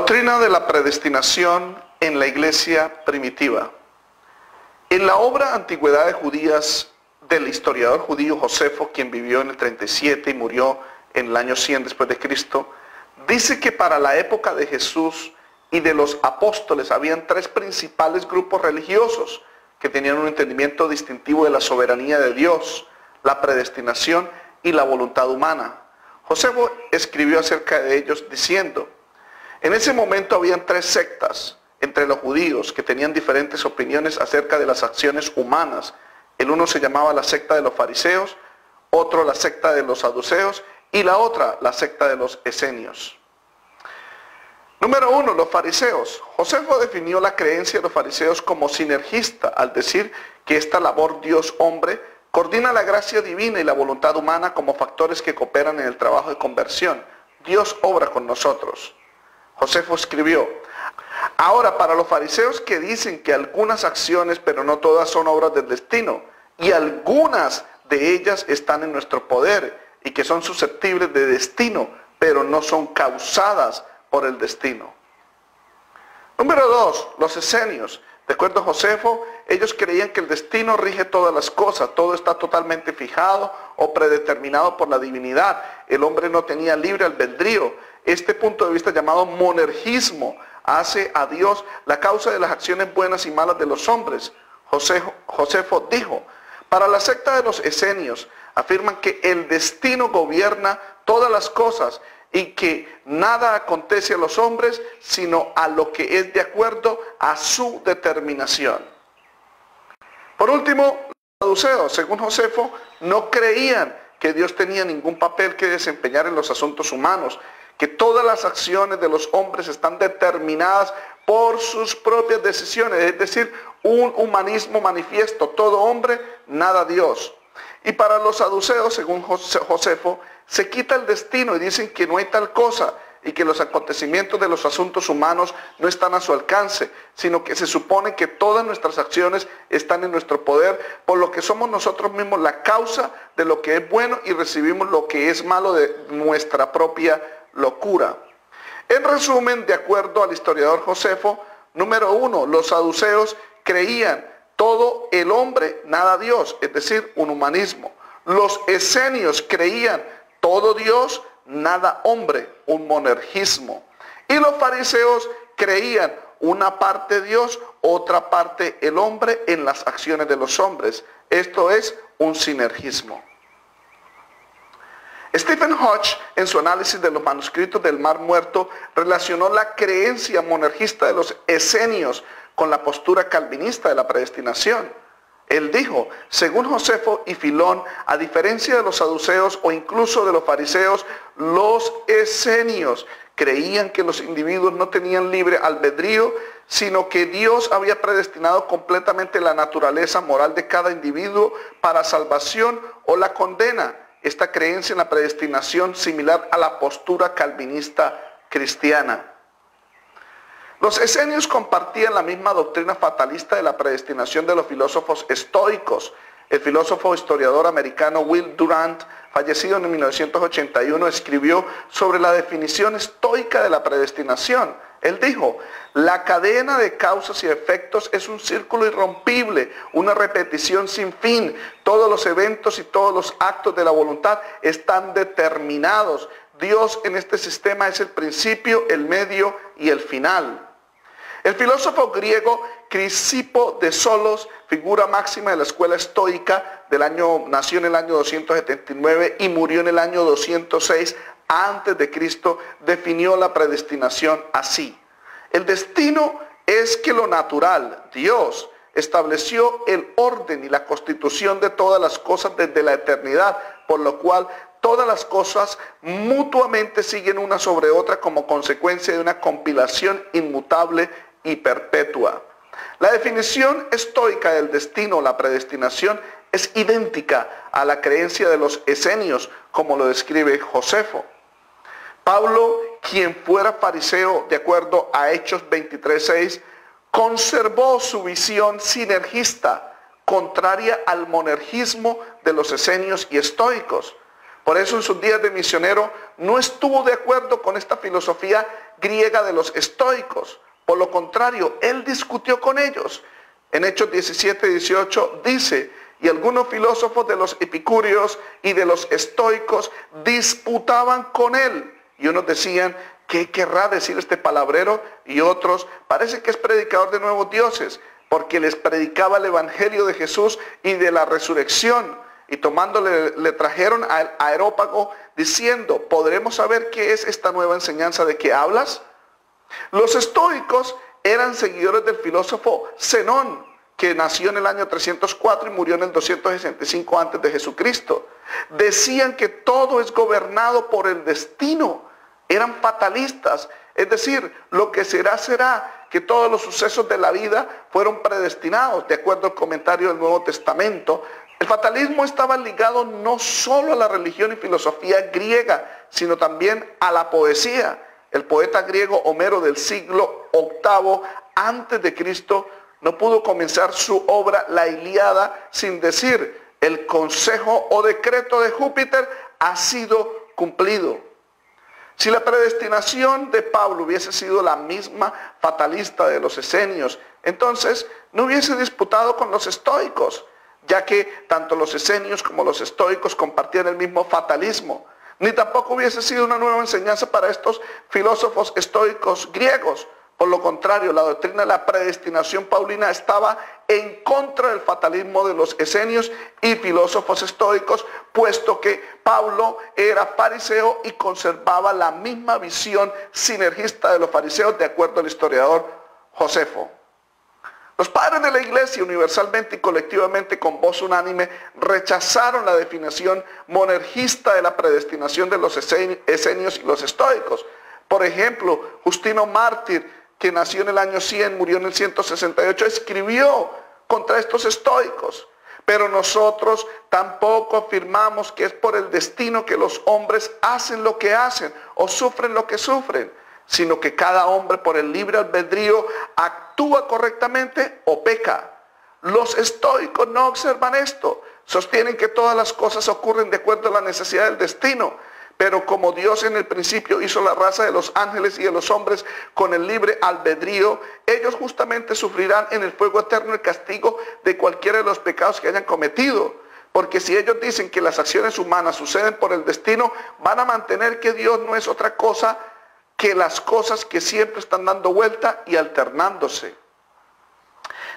Doctrina de la predestinación en la iglesia primitiva. En la obra Antigüedades Judías del historiador judío Josefo, quien vivió en el 37 y murió en el año 100 después de Cristo, dice que para la época de Jesús y de los apóstoles habían tres principales grupos religiosos que tenían un entendimiento distintivo de la soberanía de Dios, la predestinación y la voluntad humana. Josefo escribió acerca de ellos diciendo: en ese momento habían tres sectas entre los judíos que tenían diferentes opiniones acerca de las acciones humanas. El uno se llamaba la secta de los fariseos, otro la secta de los saduceos y la otra la secta de los esenios. Número uno, los fariseos. Josefo definió la creencia de los fariseos como sinergista al decir que esta labor Dios-hombre coordina la gracia divina y la voluntad humana como factores que cooperan en el trabajo de conversión. Dios obra con nosotros. Josefo escribió: ahora, para los fariseos que dicen que algunas acciones, pero no todas, son obras del destino, y algunas de ellas están en nuestro poder, y que son susceptibles de destino, pero no son causadas por el destino. Número dos, los esenios. De acuerdo a Josefo, ellos creían que el destino rige todas las cosas, todo está totalmente fijado o predeterminado por la divinidad. El hombre no tenía libre albedrío. Este punto de vista, llamado monergismo, hace a Dios la causa de las acciones buenas y malas de los hombres. Josefo dijo: para la secta de los esenios, afirman que el destino gobierna todas las cosas y que nada acontece a los hombres sino a lo que es de acuerdo a su determinación. Por último, los saduceos, según Josefo, no creían que Dios tenía ningún papel que desempeñar en los asuntos humanos, que todas las acciones de los hombres están determinadas por sus propias decisiones, es decir, un humanismo manifiesto, todo hombre, nada Dios. Y para los saduceos, según Josefo, se quita el destino y dicen que no hay tal cosa y que los acontecimientos de los asuntos humanos no están a su alcance, sino que se supone que todas nuestras acciones están en nuestro poder, por lo que somos nosotros mismos la causa de lo que es bueno y recibimos lo que es malo de nuestra propia locura. En resumen, de acuerdo al historiador Josefo, número uno, los saduceos creían todo el hombre, nada Dios, es decir, un humanismo. Los esenios creían todo Dios, nada hombre, un monergismo. Y los fariseos creían una parte Dios, otra parte el hombre en las acciones de los hombres. Esto es un sinergismo. Stephen Hodge, en su análisis de los manuscritos del Mar Muerto, relacionó la creencia monergista de los esenios con la postura calvinista de la predestinación. Él dijo: según Josefo y Filón, a diferencia de los saduceos o incluso de los fariseos, los esenios creían que los individuos no tenían libre albedrío, sino que Dios había predestinado completamente la naturaleza moral de cada individuo para salvación o la condena. Esta creencia en la predestinación similar a la postura calvinista cristiana. Los esenios compartían la misma doctrina fatalista de la predestinación de los filósofos estoicos. El filósofo historiador americano Will Durant, fallecido en 1981, escribió sobre la definición estoica de la predestinación. Él dijo: la cadena de causas y efectos es un círculo irrompible, una repetición sin fin. Todos los eventos y todos los actos de la voluntad están determinados. Dios en este sistema es el principio, el medio y el final. El filósofo griego Crisipo de Solos, figura máxima de la escuela estoica, nació en el año 279 y murió en el año 206 antes de Cristo, definió la predestinación así: el destino es que lo natural, Dios, estableció el orden y la constitución de todas las cosas desde la eternidad, por lo cual todas las cosas mutuamente siguen una sobre otra como consecuencia de una compilación inmutable y perpetua. La definición estoica del destino, la predestinación, es idéntica a la creencia de los esenios, como lo describe Josefo. Pablo, quien fuera fariseo, de acuerdo a Hechos 23:6, conservó su visión sinergista, contraria al monergismo de los esenios y estoicos. Por eso en sus días de misionero no estuvo de acuerdo con esta filosofía griega de los estoicos. Por lo contrario, él discutió con ellos. En Hechos 17-18 dice: y algunos filósofos de los epicúreos y de los estoicos disputaban con él. Y unos decían: ¿qué querrá decir este palabrero? Y otros: parece que es predicador de nuevos dioses, porque les predicaba el evangelio de Jesús y de la resurrección. Y tomándole, le trajeron al Areópago diciendo: ¿podremos saber qué es esta nueva enseñanza de que hablas? Los estoicos eran seguidores del filósofo Zenón, que nació en el año 304 y murió en el 265 antes de Jesucristo. Decían que todo es gobernado por el destino. Eran fatalistas, es decir, lo que será, será, que todos los sucesos de la vida fueron predestinados, de acuerdo al comentario del Nuevo Testamento. El fatalismo estaba ligado no solo a la religión y filosofía griega, sino también a la poesía. El poeta griego Homero del siglo VIII antes de Cristo no pudo comenzar su obra La Ilíada sin decir: el consejo o decreto de Júpiter ha sido cumplido. Si la predestinación de Pablo hubiese sido la misma fatalista de los esenios, entonces no hubiese disputado con los estoicos, ya que tanto los esenios como los estoicos compartían el mismo fatalismo. Ni tampoco hubiese sido una nueva enseñanza para estos filósofos estoicos griegos. Por lo contrario, la doctrina de la predestinación paulina estaba en contra del fatalismo de los esenios y filósofos estoicos, puesto que Pablo era fariseo y conservaba la misma visión sinergista de los fariseos, de acuerdo al historiador Josefo. Los padres de la iglesia universalmente y colectivamente con voz unánime rechazaron la definición monergista de la predestinación de los esenios y los estoicos. Por ejemplo, Justino Mártir, que nació en el año 100, murió en el 168, escribió contra estos estoicos. Pero nosotros tampoco afirmamos que es por el destino que los hombres hacen lo que hacen o sufren lo que sufren, sino que cada hombre por el libre albedrío actúa correctamente o peca. Los estoicos no observan esto, sostienen que todas las cosas ocurren de acuerdo a la necesidad del destino, pero como Dios en el principio hizo la raza de los ángeles y de los hombres con el libre albedrío, ellos justamente sufrirán en el fuego eterno el castigo de cualquiera de los pecados que hayan cometido. Porque si ellos dicen que las acciones humanas suceden por el destino, van a mantener que Dios no es otra cosa que las cosas que siempre están dando vuelta y alternándose.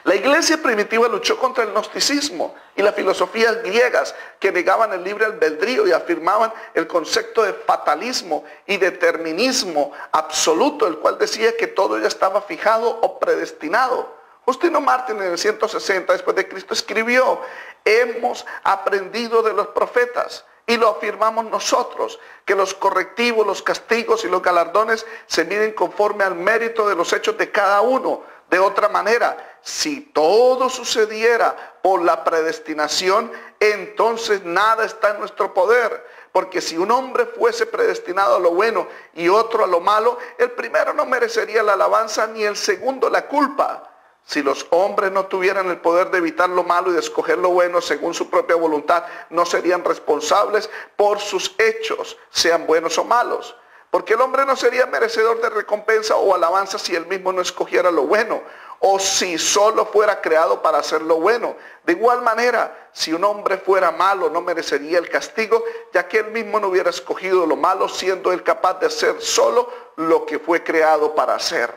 La iglesia primitiva luchó contra el gnosticismo y las filosofías griegas que negaban el libre albedrío y afirmaban el concepto de fatalismo y determinismo absoluto, el cual decía que todo ya estaba fijado o predestinado. Justino Mártir en el 160 después de Cristo escribió: hemos aprendido de los profetas y lo afirmamos nosotros, que los correctivos, los castigos y los galardones se miden conforme al mérito de los hechos de cada uno. De otra manera, si todo sucediera por la predestinación, entonces nada está en nuestro poder. Porque si un hombre fuese predestinado a lo bueno y otro a lo malo, el primero no merecería la alabanza ni el segundo la culpa. Si los hombres no tuvieran el poder de evitar lo malo y de escoger lo bueno según su propia voluntad, no serían responsables por sus hechos, sean buenos o malos. Porque el hombre no sería merecedor de recompensa o alabanza si él mismo no escogiera lo bueno, o si solo fuera creado para hacer lo bueno. De igual manera, si un hombre fuera malo, no merecería el castigo, ya que él mismo no hubiera escogido lo malo, siendo él capaz de hacer solo lo que fue creado para hacer.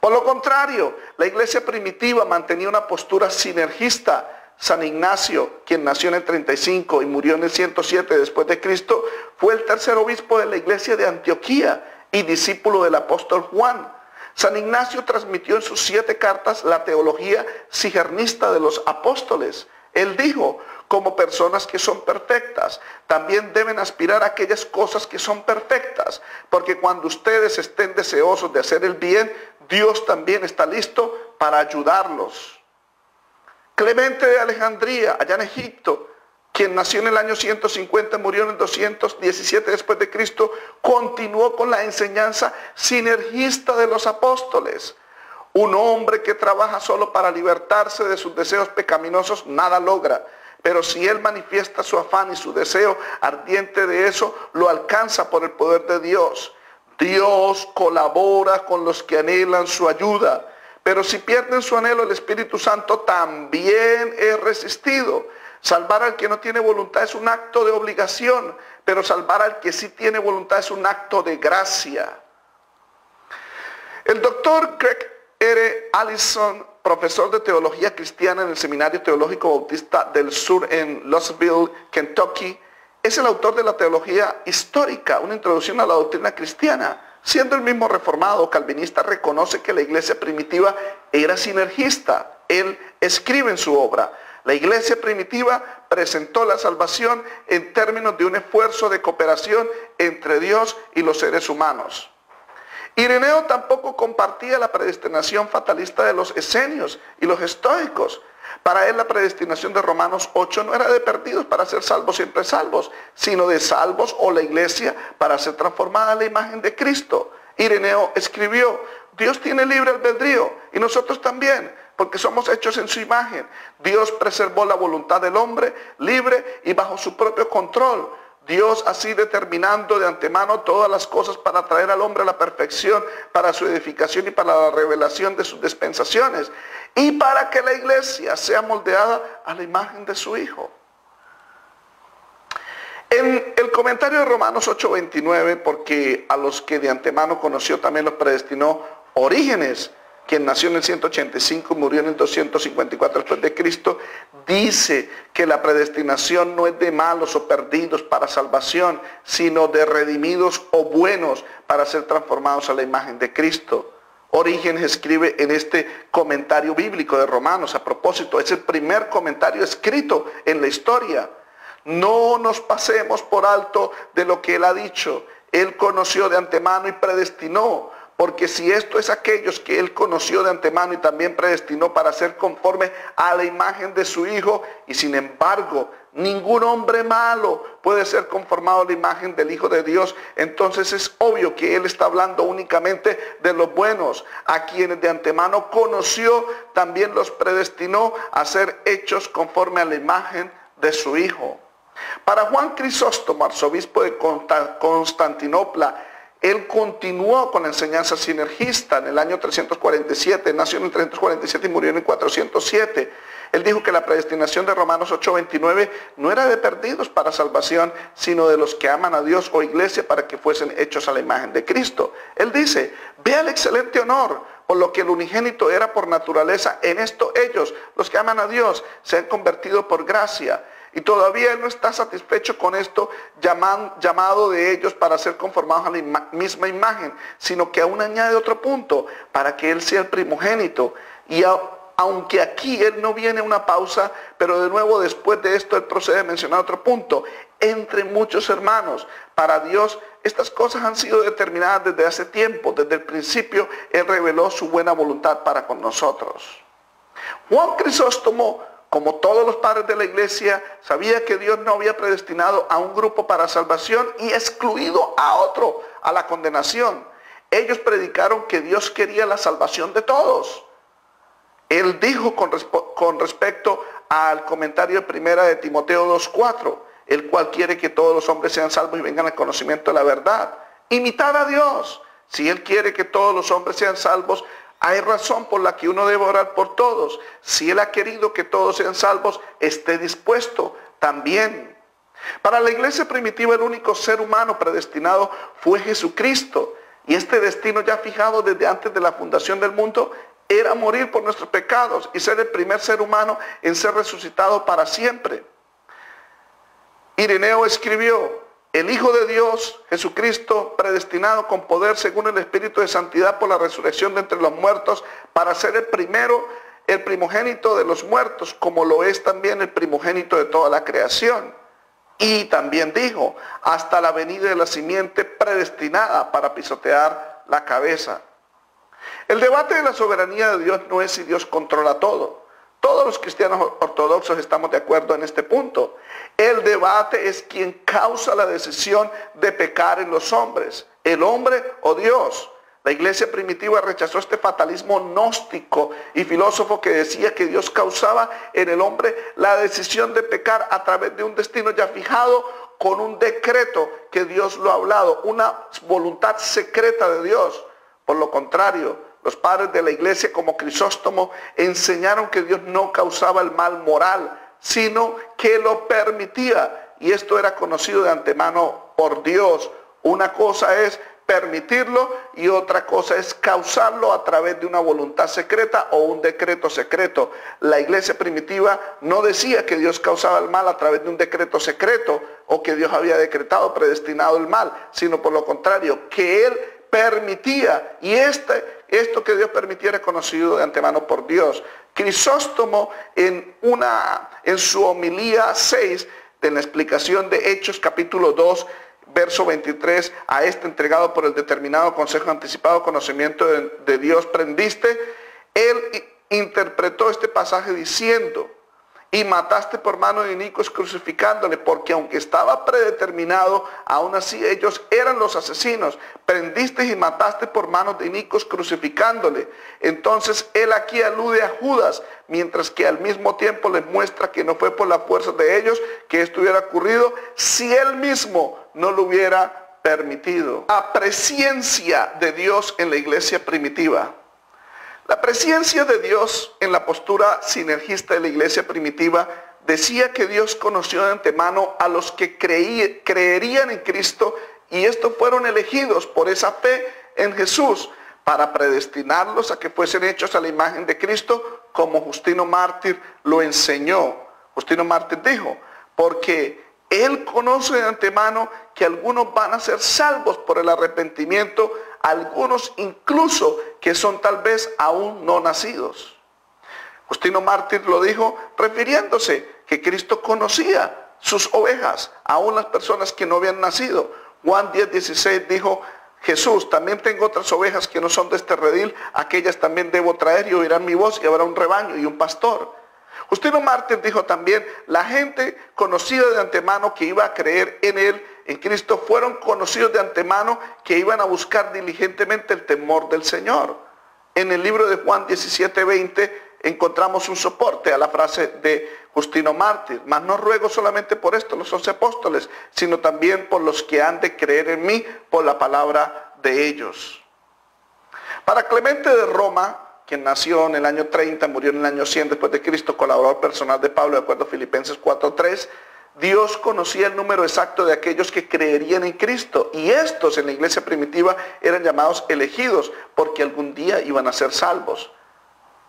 Por lo contrario, la iglesia primitiva mantenía una postura sinergista. San Ignacio, quien nació en el 35 y murió en el 107 después de Cristo, fue el tercer obispo de la iglesia de Antioquía y discípulo del apóstol Juan. San Ignacio transmitió en sus 7 cartas la teología sigernista de los apóstoles. Él dijo: como personas que son perfectas, también deben aspirar a aquellas cosas que son perfectas, porque cuando ustedes estén deseosos de hacer el bien, Dios también está listo para ayudarlos. Clemente de Alejandría, allá en Egipto, quien nació en el año 150, murió en el 217 después de Cristo, continuó con la enseñanza sinergista de los apóstoles. Un hombre que trabaja solo para libertarse de sus deseos pecaminosos nada logra, Pero si él manifiesta su afán y su deseo ardiente de eso, lo alcanza por el poder de Dios. Dios colabora con los que anhelan su ayuda. Pero si pierden su anhelo, el Espíritu Santo también es resistido. Salvar al que no tiene voluntad es un acto de obligación, pero salvar al que sí tiene voluntad es un acto de gracia. El doctor Greg R. Allison, profesor de teología cristiana en el Seminario Teológico Bautista del Sur en Louisville, Kentucky, es el autor de la teología histórica, una introducción a la doctrina cristiana. Siendo el mismo reformado calvinista, reconoce que la iglesia primitiva era sinergista. Él escribe en su obra: la iglesia primitiva presentó la salvación en términos de un esfuerzo de cooperación entre Dios y los seres humanos. Ireneo tampoco compartía la predestinación fatalista de los esenios y los estoicos. Para él la predestinación de Romanos 8 no era de perdidos para ser salvos siempre salvos, sino de salvos o la iglesia para ser transformada a la imagen de Cristo. Ireneo escribió: Dios tiene libre albedrío y nosotros también, porque somos hechos en su imagen. Dios preservó la voluntad del hombre libre y bajo su propio control. Dios así determinando de antemano todas las cosas para traer al hombre a la perfección, para su edificación y para la revelación de sus dispensaciones, y para que la iglesia sea moldeada a la imagen de su Hijo. En el comentario de Romanos 8:29, porque a los que de antemano conoció también los predestinó, Orígenes, quien nació en el 185 y murió en el 254 después de Cristo, dice que la predestinación no es de malos o perdidos para salvación, sino de redimidos o buenos para ser transformados a la imagen de Cristo. Orígenes escribe en este comentario bíblico de Romanos, a propósito, es el primer comentario escrito en la historia: no nos pasemos por alto de lo que él ha dicho. Él conoció de antemano y predestinó. Porque si esto es aquellos que él conoció de antemano y también predestinó para ser conforme a la imagen de su Hijo, y sin embargo ningún hombre malo puede ser conformado a la imagen del Hijo de Dios, entonces es obvio que él está hablando únicamente de los buenos. A quienes de antemano conoció, también los predestinó a ser hechos conforme a la imagen de su Hijo. Para Juan Crisóstomo, arzobispo de Constantinopla, él continuó con la enseñanza sinergista en el año 347, nació en el 347 y murió en el 407. Él dijo que la predestinación de Romanos 8:29 no era de perdidos para salvación, sino de los que aman a Dios o iglesia para que fuesen hechos a la imagen de Cristo. Él dice: vea el excelente honor, por lo que el unigénito era por naturaleza. En esto ellos, los que aman a Dios, se han convertido por gracia. Y todavía él no está satisfecho con esto llamado de ellos para ser conformados a la misma imagen, sino que aún añade otro punto: para que él sea el primogénito. Y aunque aquí él no viene a una pausa, pero de nuevo después de esto él procede a mencionar otro punto: entre muchos hermanos. Para Dios estas cosas han sido determinadas desde hace tiempo. Desde el principio él reveló su buena voluntad para con nosotros. Juan Crisóstomo, como todos los padres de la iglesia, sabía que Dios no había predestinado a un grupo para salvación y excluido a otro a la condenación. Ellos predicaron que Dios quería la salvación de todos. Él dijo con respecto al comentario de primera de Timoteo 2:4, el cual quiere que todos los hombres sean salvos y vengan al conocimiento de la verdad. Imitar a Dios. Si Él quiere que todos los hombres sean salvos, hay razón por la que uno debe orar por todos. Si Él ha querido que todos sean salvos, esté dispuesto también. Para la iglesia primitiva, el único ser humano predestinado fue Jesucristo. Y este destino ya fijado desde antes de la fundación del mundo era morir por nuestros pecados y ser el primer ser humano en ser resucitado para siempre. Ireneo escribió: el Hijo de Dios, Jesucristo, predestinado con poder según el Espíritu de Santidad por la resurrección de entre los muertos, para ser el primero, el primogénito de los muertos, como lo es también el primogénito de toda la creación. Y también dijo: hasta la venida de la simiente predestinada para pisotear la cabeza. El debate de la soberanía de Dios no es si Dios controla todo. Todos los cristianos ortodoxos estamos de acuerdo en este punto. El debate es quién causa la decisión de pecar en los hombres, el hombre o Dios. La iglesia primitiva rechazó este fatalismo gnóstico y filósofo que decía que Dios causaba en el hombre la decisión de pecar a través de un destino ya fijado con un decreto que Dios lo ha hablado, una voluntad secreta de Dios. Por lo contrario, los padres de la iglesia como Crisóstomo enseñaron que Dios no causaba el mal moral, sino que lo permitía. Y esto era conocido de antemano por Dios. Una cosa es permitirlo y otra cosa es causarlo a través de una voluntad secreta o un decreto secreto. La iglesia primitiva no decía que Dios causaba el mal a través de un decreto secreto o que Dios había decretado, predestinado el mal, sino por lo contrario, que Él permitía, y esto que Dios permitía era conocido de antemano por Dios. Crisóstomo en su homilía 6 de la explicación de Hechos capítulo 2, verso 23, a este entregado por el determinado consejo anticipado conocimiento de Dios prendiste, él interpretó este pasaje diciendo, y mataste por mano de inicuos crucificándole, porque aunque estaba predeterminado, aún así ellos eran los asesinos. Prendiste y mataste por manos de inicuos crucificándole. Entonces él aquí alude a Judas, mientras que al mismo tiempo les muestra que no fue por la fuerza de ellos que esto hubiera ocurrido, si él mismo no lo hubiera permitido. La presencia de Dios en la iglesia primitiva. La presencia de Dios en la postura sinergista de la iglesia primitiva decía que Dios conoció de antemano a los que creerían en Cristo, y estos fueron elegidos por esa fe en Jesús para predestinarlos a que fuesen hechos a la imagen de Cristo, como Justino Mártir lo enseñó. Justino Mártir dijo, porque Él conoce de antemano que algunos van a ser salvos por el arrepentimiento, algunos incluso que son tal vez aún no nacidos. Justino Mártir lo dijo refiriéndose que Cristo conocía sus ovejas, aún las personas que no habían nacido. Juan 10:16 dijo Jesús, también tengo otras ovejas que no son de este redil, aquellas también debo traer y oirán mi voz y habrá un rebaño y un pastor. Justino Mártir dijo también, la gente conocida de antemano que iba a creer en Él, en Cristo, fueron conocidos de antemano que iban a buscar diligentemente el temor del Señor. En el libro de Juan 17:20 encontramos un soporte a la frase de Justino Mártir, mas no ruego solamente por esto los 11 apóstoles, sino también por los que han de creer en mí por la palabra de ellos. Para Clemente de Roma, quien nació en el año 30, murió en el año 100 después de Cristo, colaborador personal de Pablo, de acuerdo a Filipenses 4:3, Dios conocía el número exacto de aquellos que creerían en Cristo, y estos en la iglesia primitiva eran llamados elegidos, porque algún día iban a ser salvos.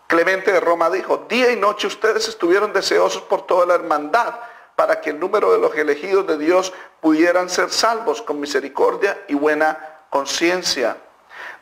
Clemente de Roma dijo, día y noche ustedes estuvieron deseosos por toda la hermandad, para que el número de los elegidos de Dios pudieran ser salvos con misericordia y buena conciencia.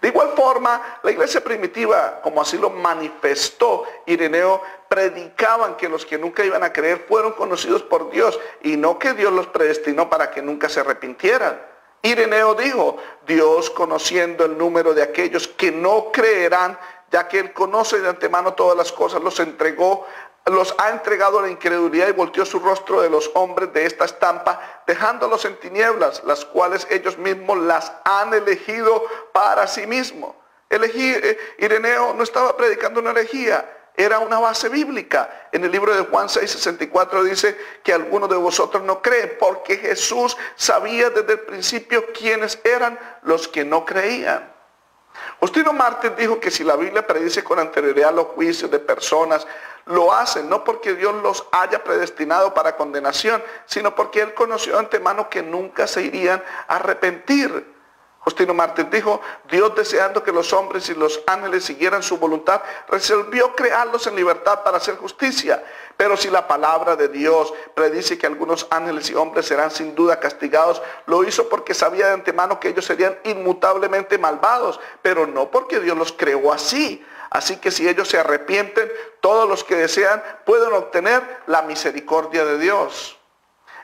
De igual forma, la iglesia primitiva, como así lo manifestó Ireneo, predicaban que los que nunca iban a creer fueron conocidos por Dios y no que Dios los predestinó para que nunca se arrepintieran. Ireneo dijo, Dios conociendo el número de aquellos que no creerán, ya que Él conoce de antemano todas las cosas, los ha entregado a la incredulidad y volteó su rostro de los hombres de esta estampa, dejándolos en tinieblas, las cuales ellos mismos las han elegido para sí mismos. Ireneo no estaba predicando una herejía, era una base bíblica. En el libro de Juan 6:64 dice que algunos de vosotros no creen, porque Jesús sabía desde el principio quiénes eran los que no creían. Justino Mártir dijo que si la Biblia predice con anterioridad los juicios de personas, lo hacen no porque Dios los haya predestinado para condenación, sino porque Él conoció de antemano que nunca se irían a arrepentir. Justino Mártir dijo, Dios deseando que los hombres y los ángeles siguieran su voluntad, resolvió crearlos en libertad para hacer justicia. Pero si la palabra de Dios predice que algunos ángeles y hombres serán sin duda castigados, lo hizo porque sabía de antemano que ellos serían inmutablemente malvados, pero no porque Dios los creó así. Así que si ellos se arrepienten, todos los que desean pueden obtener la misericordia de Dios.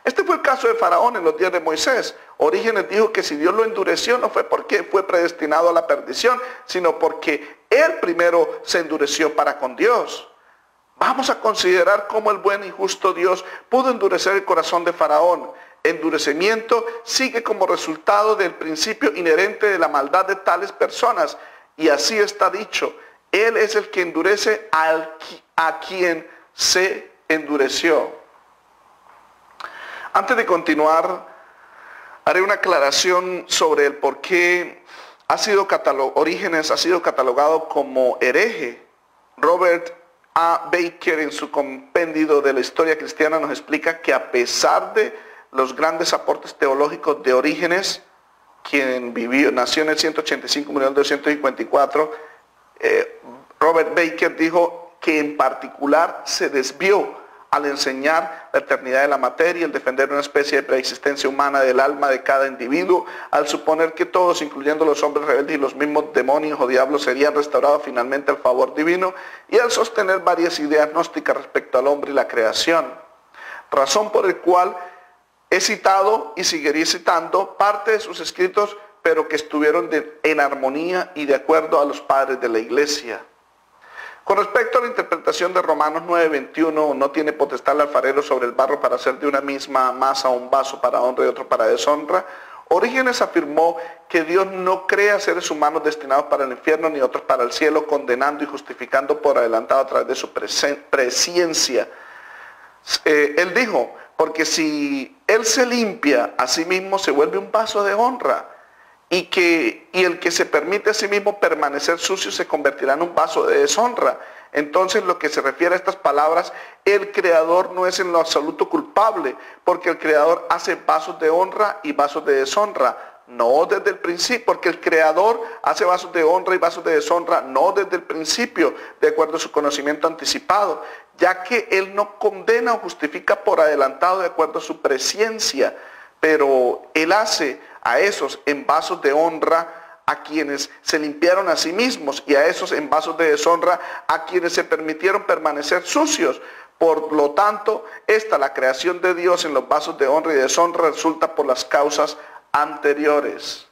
Este fue el caso de Faraón en los días de Moisés. Orígenes dijo que si Dios lo endureció no fue porque fue predestinado a la perdición, sino porque él primero se endureció para con Dios. Vamos a considerar cómo el buen y justo Dios pudo endurecer el corazón de Faraón. endurecimiento sigue como resultado del principio inherente de la maldad de tales personas. Y así está dicho, Él es el que endurece a quien se endureció. Antes de continuar, haré una aclaración sobre el por qué Orígenes ha sido catalogado como hereje. Robert A. Baker, en su compendio de la historia cristiana, nos explica que a pesar de los grandes aportes teológicos de Orígenes, quien nació en el 185, murió en el 254, Robert Baker dijo que en particular se desvió al enseñar la eternidad de la materia, el defender una especie de preexistencia humana del alma de cada individuo, al suponer que todos, incluyendo los hombres rebeldes y los mismos demonios o diablos, serían restaurados finalmente al favor divino, y al sostener varias ideas gnósticas respecto al hombre y la creación. Razón por la cual he citado y seguiré citando parte de sus escritos, pero que estuvieron en armonía y de acuerdo a los padres de la iglesia. Con respecto a la interpretación de Romanos 9:21, no tiene potestad el alfarero sobre el barro para hacer de una misma masa un vaso para honra y otro para deshonra, Orígenes afirmó que Dios no crea seres humanos destinados para el infierno ni otros para el cielo, condenando y justificando por adelantado a través de su presciencia. Él dijo, porque si Él se limpia a sí mismo, se vuelve un vaso de honra. Y el que se permite a sí mismo permanecer sucio se convertirá en un vaso de deshonra. Entonces, lo que se refiere a estas palabras, el Creador no es en lo absoluto culpable, porque el Creador hace vasos de honra y vasos de deshonra, no desde el principio, porque el Creador hace vasos de honra y vasos de deshonra, no desde el principio, de acuerdo a su conocimiento anticipado, ya que Él no condena o justifica por adelantado de acuerdo a su presciencia, pero Él hace a esos en vasos de honra a quienes se limpiaron a sí mismos, y a esos en vasos de deshonra a quienes se permitieron permanecer sucios. Por lo tanto, la creación de Dios en los vasos de honra y deshonra resulta por las causas anteriores.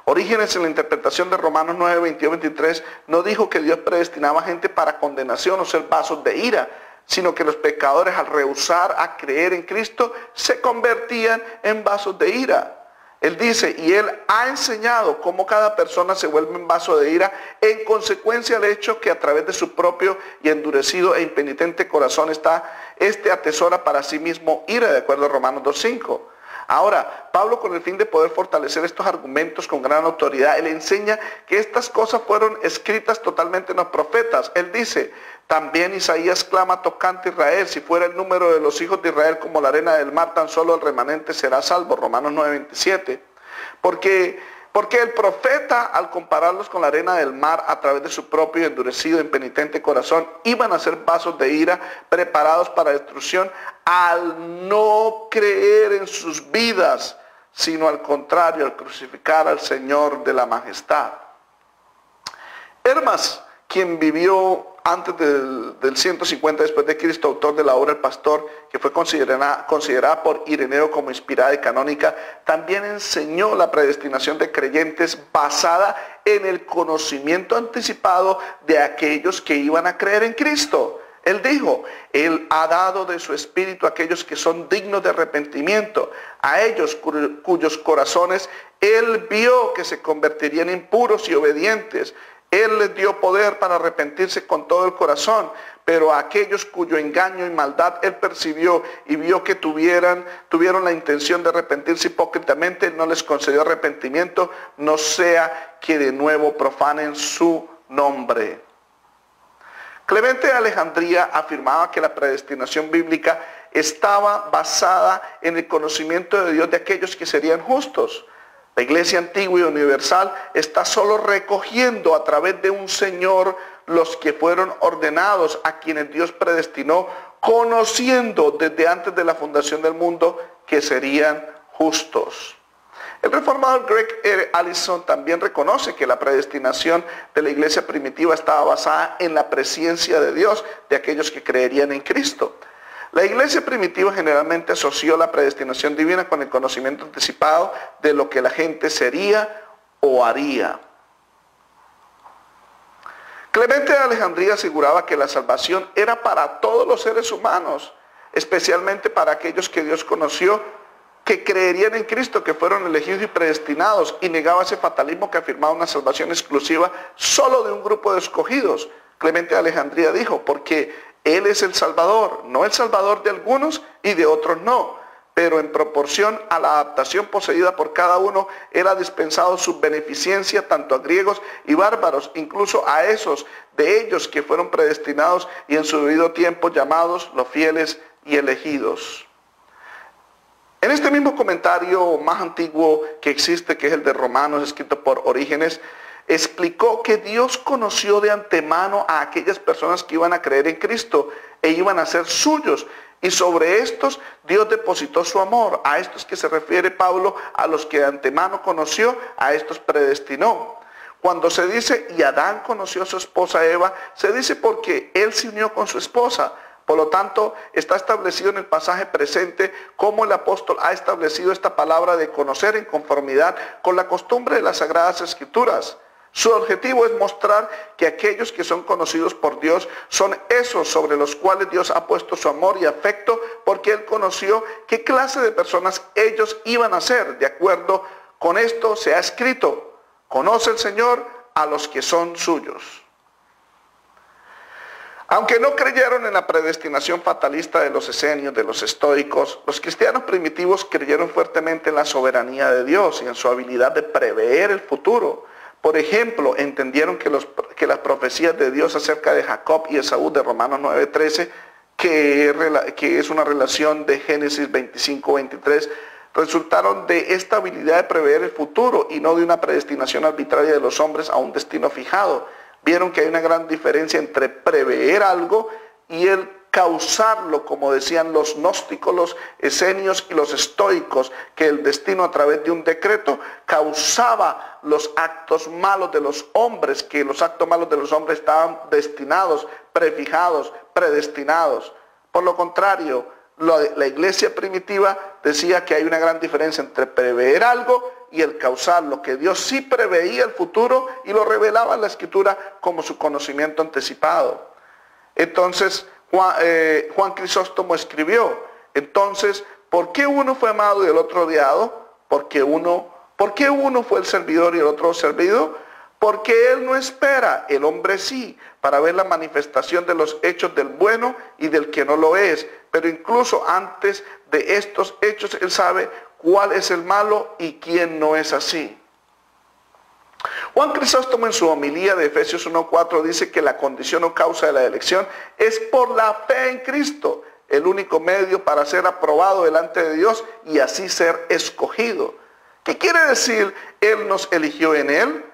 Orígenes, en la interpretación de Romanos 9, 22, 23, no dijo que Dios predestinaba a gente para condenación o ser vasos de ira, sino que los pecadores, al rehusar a creer en Cristo, se convertían en vasos de ira. Él dice, y Él ha enseñado cómo cada persona se vuelve un vaso de ira en consecuencia del hecho que a través de su propio y endurecido e impenitente corazón atesora para sí mismo ira, de acuerdo a Romanos 2:5. Ahora, Pablo, con el fin de poder fortalecer estos argumentos con gran autoridad, él enseña que estas cosas fueron escritas totalmente en los profetas. Él dice, también Isaías clama tocante a Israel, si fuera el número de los hijos de Israel como la arena del mar, tan solo el remanente será salvo. Romanos 9:27. Porque el profeta, al compararlos con la arena del mar a través de su propio endurecido e impenitente corazón, iban a ser vasos de ira preparados para destrucción al no creer en sus vidas, sino al contrario, al crucificar al Señor de la majestad. Hermas, quien vivió antes del 150 después de Cristo, autor de la obra El Pastor, que fue considerada por Ireneo como inspirada y canónica, también enseñó la predestinación de creyentes basada en el conocimiento anticipado de aquellos que iban a creer en Cristo. Él dijo, Él ha dado de su espíritu a aquellos que son dignos de arrepentimiento, a ellos cuyos corazones Él vio que se convertirían en puros y obedientes. Él les dio poder para arrepentirse con todo el corazón, pero a aquellos cuyo engaño y maldad Él percibió y vio que tuvieron la intención de arrepentirse hipócritamente, Él no les concedió arrepentimiento, no sea que de nuevo profanen su nombre. Clemente de Alejandría afirmaba que la predestinación bíblica estaba basada en el conocimiento de Dios de aquellos que serían justos. La Iglesia antigua y universal está solo recogiendo a través de un Señor los que fueron ordenados, a quienes Dios predestinó, conociendo desde antes de la fundación del mundo que serían justos. El reformador Greg Allison también reconoce que la predestinación de la iglesia primitiva estaba basada en la presciencia de Dios de aquellos que creerían en Cristo. La iglesia primitiva generalmente asoció la predestinación divina con el conocimiento anticipado de lo que la gente sería o haría. Clemente de Alejandría aseguraba que la salvación era para todos los seres humanos, especialmente para aquellos que Dios conoció que creerían en Cristo, que fueron elegidos y predestinados, y negaba ese fatalismo que afirmaba una salvación exclusiva solo de un grupo de escogidos. Clemente de Alejandría dijo, porque Él es el Salvador, no el Salvador de algunos y de otros no, pero en proporción a la adaptación poseída por cada uno, Él ha dispensado su beneficencia tanto a griegos y bárbaros, incluso a esos de ellos que fueron predestinados y en su debido tiempo llamados los fieles y elegidos. En este mismo comentario más antiguo que existe, que es el de Romanos, escrito por Orígenes, explicó que Dios conoció de antemano a aquellas personas que iban a creer en Cristo e iban a ser suyos. Y sobre estos Dios depositó su amor. A estos que se refiere Pablo, a los que de antemano conoció, a estos predestinó. Cuando se dice, y Adán conoció a su esposa Eva, se dice porque él se unió con su esposa. Por lo tanto, está establecido en el pasaje presente cómo el apóstol ha establecido esta palabra de conocer en conformidad con la costumbre de las Sagradas Escrituras. Su objetivo es mostrar que aquellos que son conocidos por Dios son esos sobre los cuales Dios ha puesto su amor y afecto, porque Él conoció qué clase de personas ellos iban a ser. De acuerdo con esto se ha escrito, conoce el Señor a los que son suyos. Aunque no creyeron en la predestinación fatalista de los esenios, de los estoicos, los cristianos primitivos creyeron fuertemente en la soberanía de Dios y en su habilidad de prever el futuro. Por ejemplo, entendieron que las profecías de Dios acerca de Jacob y Esaú de Romanos 9:13, que es una relación de Génesis 25:23, resultaron de esta habilidad de prever el futuro y no de una predestinación arbitraria de los hombres a un destino fijado. Vieron que hay una gran diferencia entre prever algo y el causarlo, como decían los gnósticos, los esenios y los estoicos, que el destino a través de un decreto causaba los actos malos de los hombres, que los actos malos de los hombres estaban destinados, prefijados, predestinados. Por lo contrario, la iglesia primitiva decía que hay una gran diferencia entre prever algo y el causarlo, que Dios sí preveía el futuro y lo revelaba en la Escritura como su conocimiento anticipado. Entonces, Juan Crisóstomo escribió, entonces, ¿por qué uno fue amado y el otro odiado? ¿Por qué uno fue el servidor y el otro servido? Porque él no espera, el hombre sí, para ver la manifestación de los hechos del bueno y del que no lo es. Pero incluso antes de estos hechos, él sabe cuál es el malo y quién no es así. Juan Crisóstomo en su homilía de Efesios 1:4 dice que la condición o causa de la elección es por la fe en Cristo, el único medio para ser aprobado delante de Dios y así ser escogido. ¿Qué quiere decir? Él nos eligió en Él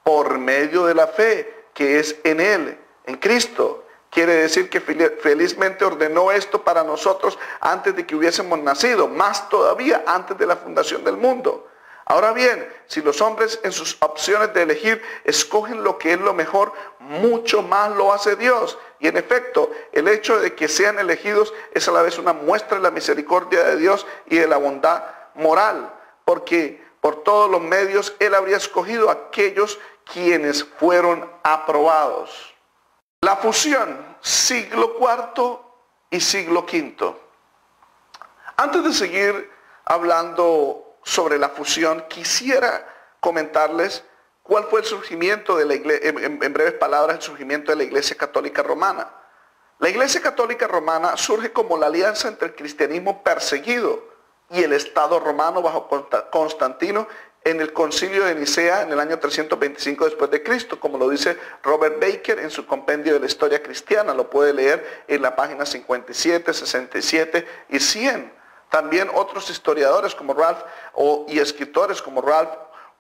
por medio de la fe que es en Él, en Cristo. Quiere decir que felizmente ordenó esto para nosotros antes de que hubiésemos nacido, más todavía antes de la fundación del mundo. Ahora bien, si los hombres en sus opciones de elegir escogen lo que es lo mejor, mucho más lo hace Dios. Y en efecto, el hecho de que sean elegidos es a la vez una muestra de la misericordia de Dios y de la bondad moral, porque por todos los medios Él habría escogido a aquellos quienes fueron aprobados. La fusión, siglo IV y siglo V. Antes de seguir hablando sobre la fusión, quisiera comentarles cuál fue el surgimiento de la iglesia, en breves palabras, el surgimiento de la Iglesia Católica Romana. La Iglesia Católica Romana surge como la alianza entre el cristianismo perseguido y el Estado romano bajo Constantino en el Concilio de Nicea en el año 325 después de Cristo, como lo dice Robert Baker en su compendio de la historia cristiana. Lo puede leer en la página 57, 67 y 100. También otros historiadores como y escritores como Ralph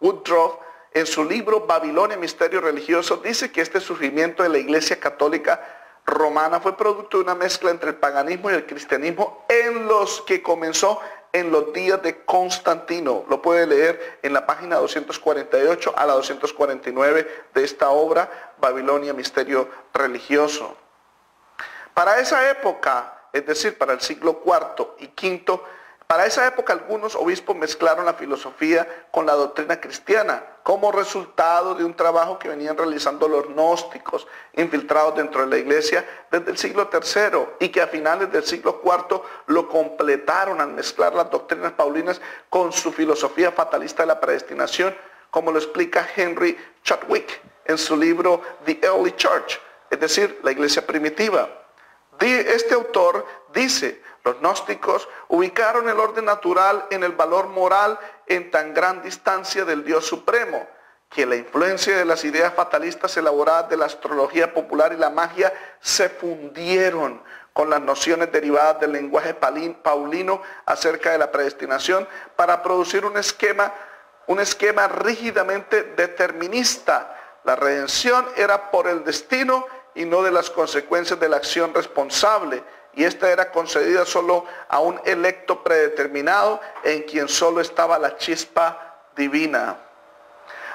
Woodruff, en su libro Babilonia, Misterio Religioso, dice que este surgimiento de la Iglesia Católica Romana fue producto de una mezcla entre el paganismo y el cristianismo en los que comenzó en los días de Constantino. Lo puede leer en la página 248 a la 249 de esta obra, Babilonia, Misterio Religioso. Para esa época, es decir, para el siglo IV y V, Para esa época algunos obispos mezclaron la filosofía con la doctrina cristiana como resultado de un trabajo que venían realizando los gnósticos infiltrados dentro de la iglesia desde el siglo III y que a finales del siglo IV lo completaron al mezclar las doctrinas paulinas con su filosofía fatalista de la predestinación, como lo explica Henry Chadwick en su libro The Early Church, es decir, la iglesia primitiva. Este autor dice: los gnósticos ubicaron el orden natural en el valor moral en tan gran distancia del Dios supremo, que la influencia de las ideas fatalistas elaboradas de la astrología popular y la magia se fundieron con las nociones derivadas del lenguaje paulino acerca de la predestinación para producir un esquema rígidamente determinista. La redención era por el destino y no de las consecuencias de la acción responsable, y esta era concedida solo a un electo predeterminado en quien solo estaba la chispa divina.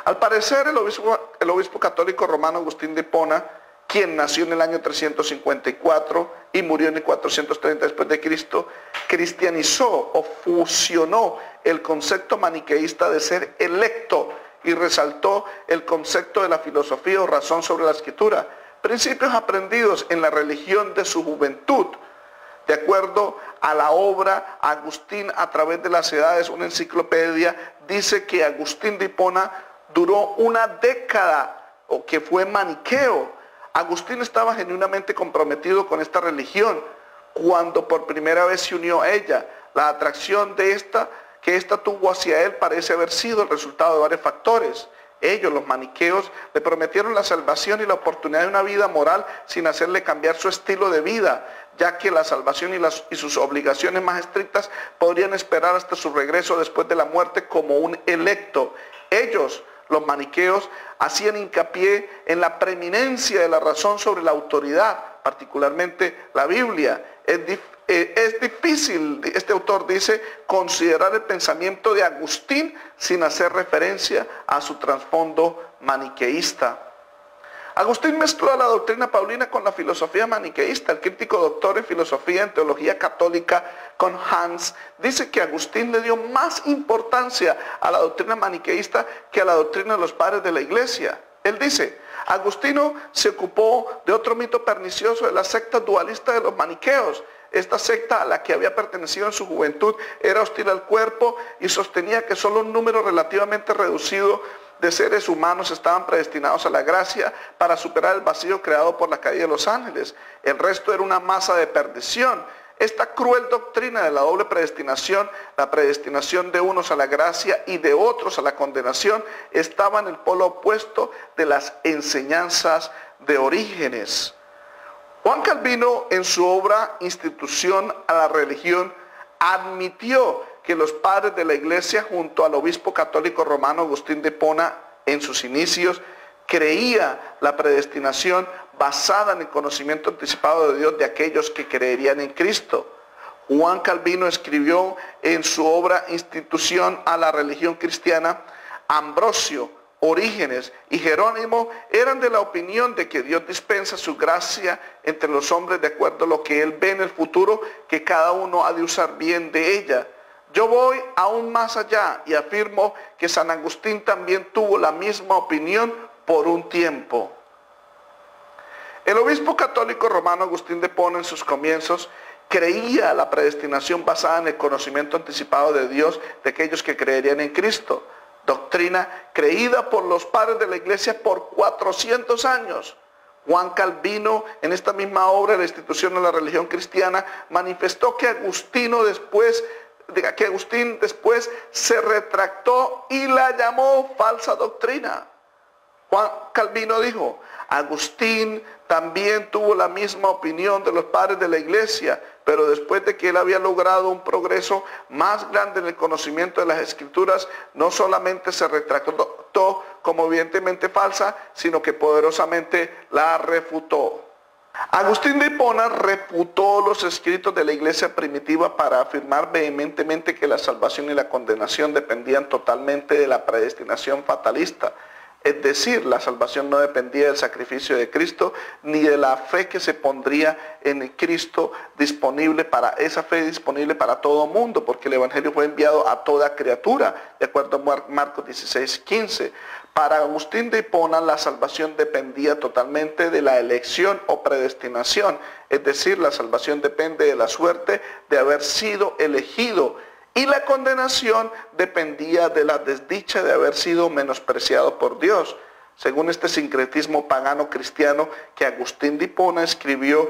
Al parecer el obispo católico romano Agustín de Hipona, quien nació en el año 354 y murió en el 430 después de Cristo, cristianizó o fusionó el concepto maniqueísta de ser electo y resaltó el concepto de la filosofía o razón sobre la escritura, principios aprendidos en la religión de su juventud. De acuerdo a la obra Agustín a través de las edades, una enciclopedia, dice que Agustín de Hipona duró una década, o que fue maniqueo. Agustín estaba genuinamente comprometido con esta religión cuando por primera vez se unió a ella. La atracción que ésta tuvo hacia él parece haber sido el resultado de varios factores. Ellos, los maniqueos, le prometieron la salvación y la oportunidad de una vida moral sin hacerle cambiar su estilo de vida, ya que la salvación y sus obligaciones más estrictas podrían esperar hasta su regreso después de la muerte como un electo. Ellos, los maniqueos, hacían hincapié en la preeminencia de la razón sobre la autoridad, particularmente la Biblia. Es difícil, este autor dice, considerar el pensamiento de Agustín sin hacer referencia a su trasfondo maniqueísta. Agustín mezcló la doctrina paulina con la filosofía maniqueísta. El crítico doctor en filosofía en teología católica con Hans dice que Agustín le dio más importancia a la doctrina maniqueísta que a la doctrina de los padres de la iglesia. Él dice: Agustino se ocupó de otro mito pernicioso de la secta dualista de los maniqueos. Esta secta, a la que había pertenecido en su juventud, era hostil al cuerpo y sostenía que solo un número relativamente reducido de seres humanos estaban predestinados a la gracia para superar el vacío creado por la caída de los ángeles. El resto era una masa de perdición. Esta cruel doctrina de la doble predestinación, la predestinación de unos a la gracia y de otros a la condenación, estaba en el polo opuesto de las enseñanzas de Orígenes. Juan Calvino, en su obra Institución a la Religión, admitió que los padres de la iglesia, junto al obispo católico romano Agustín de Hipona, en sus inicios, creía la predestinación basada en el conocimiento anticipado de Dios de aquellos que creerían en Cristo. Juan Calvino escribió en su obra Institución a la Religión Cristiana: Ambrosio, Orígenes y Jerónimo eran de la opinión de que Dios dispensa su gracia entre los hombres de acuerdo a lo que Él ve en el futuro, que cada uno ha de usar bien de ella. Yo voy aún más allá y afirmo que San Agustín también tuvo la misma opinión por un tiempo. El obispo católico romano Agustín de Hipona, en sus comienzos, creía la predestinación basada en el conocimiento anticipado de Dios de aquellos que creerían en Cristo, doctrina creída por los padres de la iglesia por 400 años. Juan Calvino, en esta misma obra, La Institución de la Religión Cristiana, manifestó que Agustín después se retractó y la llamó falsa doctrina. Juan Calvino dijo: Agustín también tuvo la misma opinión de los padres de la iglesia, pero después de que él había logrado un progreso más grande en el conocimiento de las Escrituras, no solamente se retractó como evidentemente falsa, sino que poderosamente la refutó. Agustín de Hipona refutó los escritos de la iglesia primitiva para afirmar vehementemente que la salvación y la condenación dependían totalmente de la predestinación fatalista. Es decir, la salvación no dependía del sacrificio de Cristo, ni de la fe que se pondría en Cristo disponible para, esa fe disponible para todo mundo, porque el Evangelio fue enviado a toda criatura, de acuerdo a Marcos 16:15. Para Agustín de Hipona, la salvación dependía totalmente de la elección o predestinación, es decir, la salvación depende de la suerte de haber sido elegido, y la condenación dependía de la desdicha de haber sido menospreciado por Dios. Según este sincretismo pagano cristiano que Agustín de Hipona escribió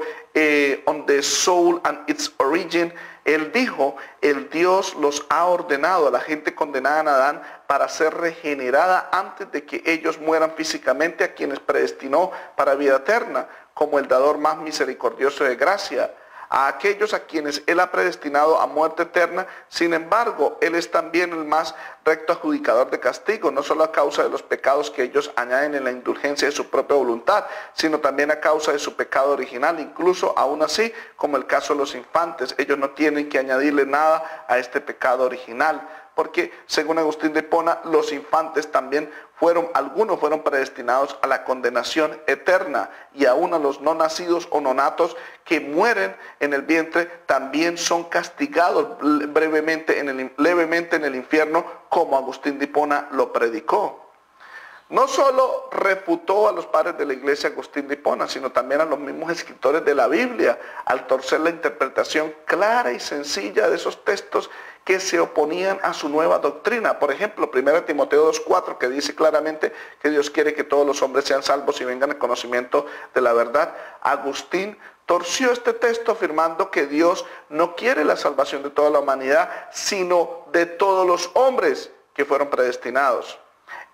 On the Soul and Its Origin, él dijo, el Dios los ha ordenado a la gente condenada en Adán para ser regenerada antes de que ellos mueran físicamente, a quienes predestinó para vida eterna, como el dador más misericordioso de gracia. A aquellos a quienes Él ha predestinado a muerte eterna, sin embargo, Él es también el más recto adjudicador de castigo, no solo a causa de los pecados que ellos añaden en la indulgencia de su propia voluntad, sino también a causa de su pecado original, incluso aún así, como el caso de los infantes, ellos no tienen que añadirle nada a este pecado original, porque según Agustín de Hipona, los infantes también algunos fueron predestinados a la condenación eterna, y aún a los no nacidos o nonatos que mueren en el vientre también son castigados levemente en el infierno, como Agustín de Hipona lo predicó. No solo refutó a los padres de la iglesia Agustín de Hipona, sino también a los mismos escritores de la Biblia, al torcer la interpretación clara y sencilla de esos textos que se oponían a su nueva doctrina. Por ejemplo, 1 Timoteo 2:4, que dice claramente que Dios quiere que todos los hombres sean salvos y vengan al conocimiento de la verdad. Agustín torció este texto afirmando que Dios no quiere la salvación de toda la humanidad, sino de todos los hombres que fueron predestinados.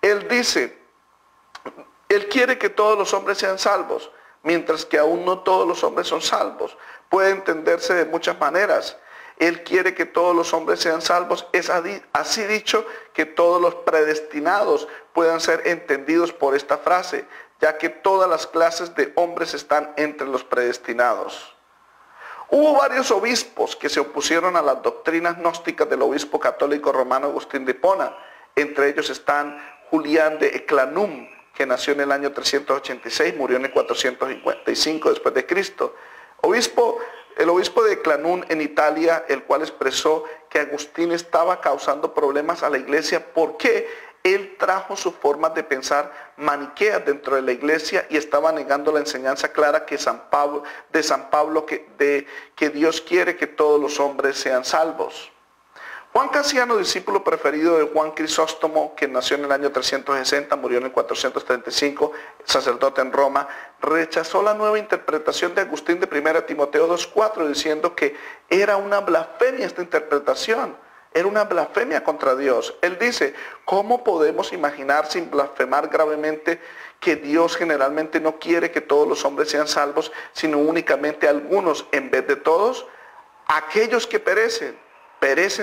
Él dice, Él quiere que todos los hombres sean salvos, mientras que aún no todos los hombres son salvos. Puede entenderse de muchas maneras. Él quiere que todos los hombres sean salvos. Es así dicho que todos los predestinados puedan ser entendidos por esta frase, ya que todas las clases de hombres están entre los predestinados. Hubo varios obispos que se opusieron a las doctrinas gnósticas del obispo católico romano Agustín de Hipona. Entre ellos están Julián de Eclanum, que nació en el año 386, murió en el 455 después de Cristo. El obispo de Eclanum en Italia, el cual expresó que Agustín estaba causando problemas a la iglesia porque él trajo sus formas de pensar maniqueas dentro de la iglesia y estaba negando la enseñanza clara que San Pablo que Dios quiere que todos los hombres sean salvos. Juan Casiano, discípulo preferido de Juan Crisóstomo, que nació en el año 360, murió en el 435, sacerdote en Roma, rechazó la nueva interpretación de Agustín de 1 Timoteo 2:4, diciendo que era una blasfemia esta interpretación, era una blasfemia contra Dios. Él dice, ¿cómo podemos imaginar sin blasfemar gravemente que Dios generalmente no quiere que todos los hombres sean salvos, sino únicamente algunos en vez de todos? Aquellos que perecen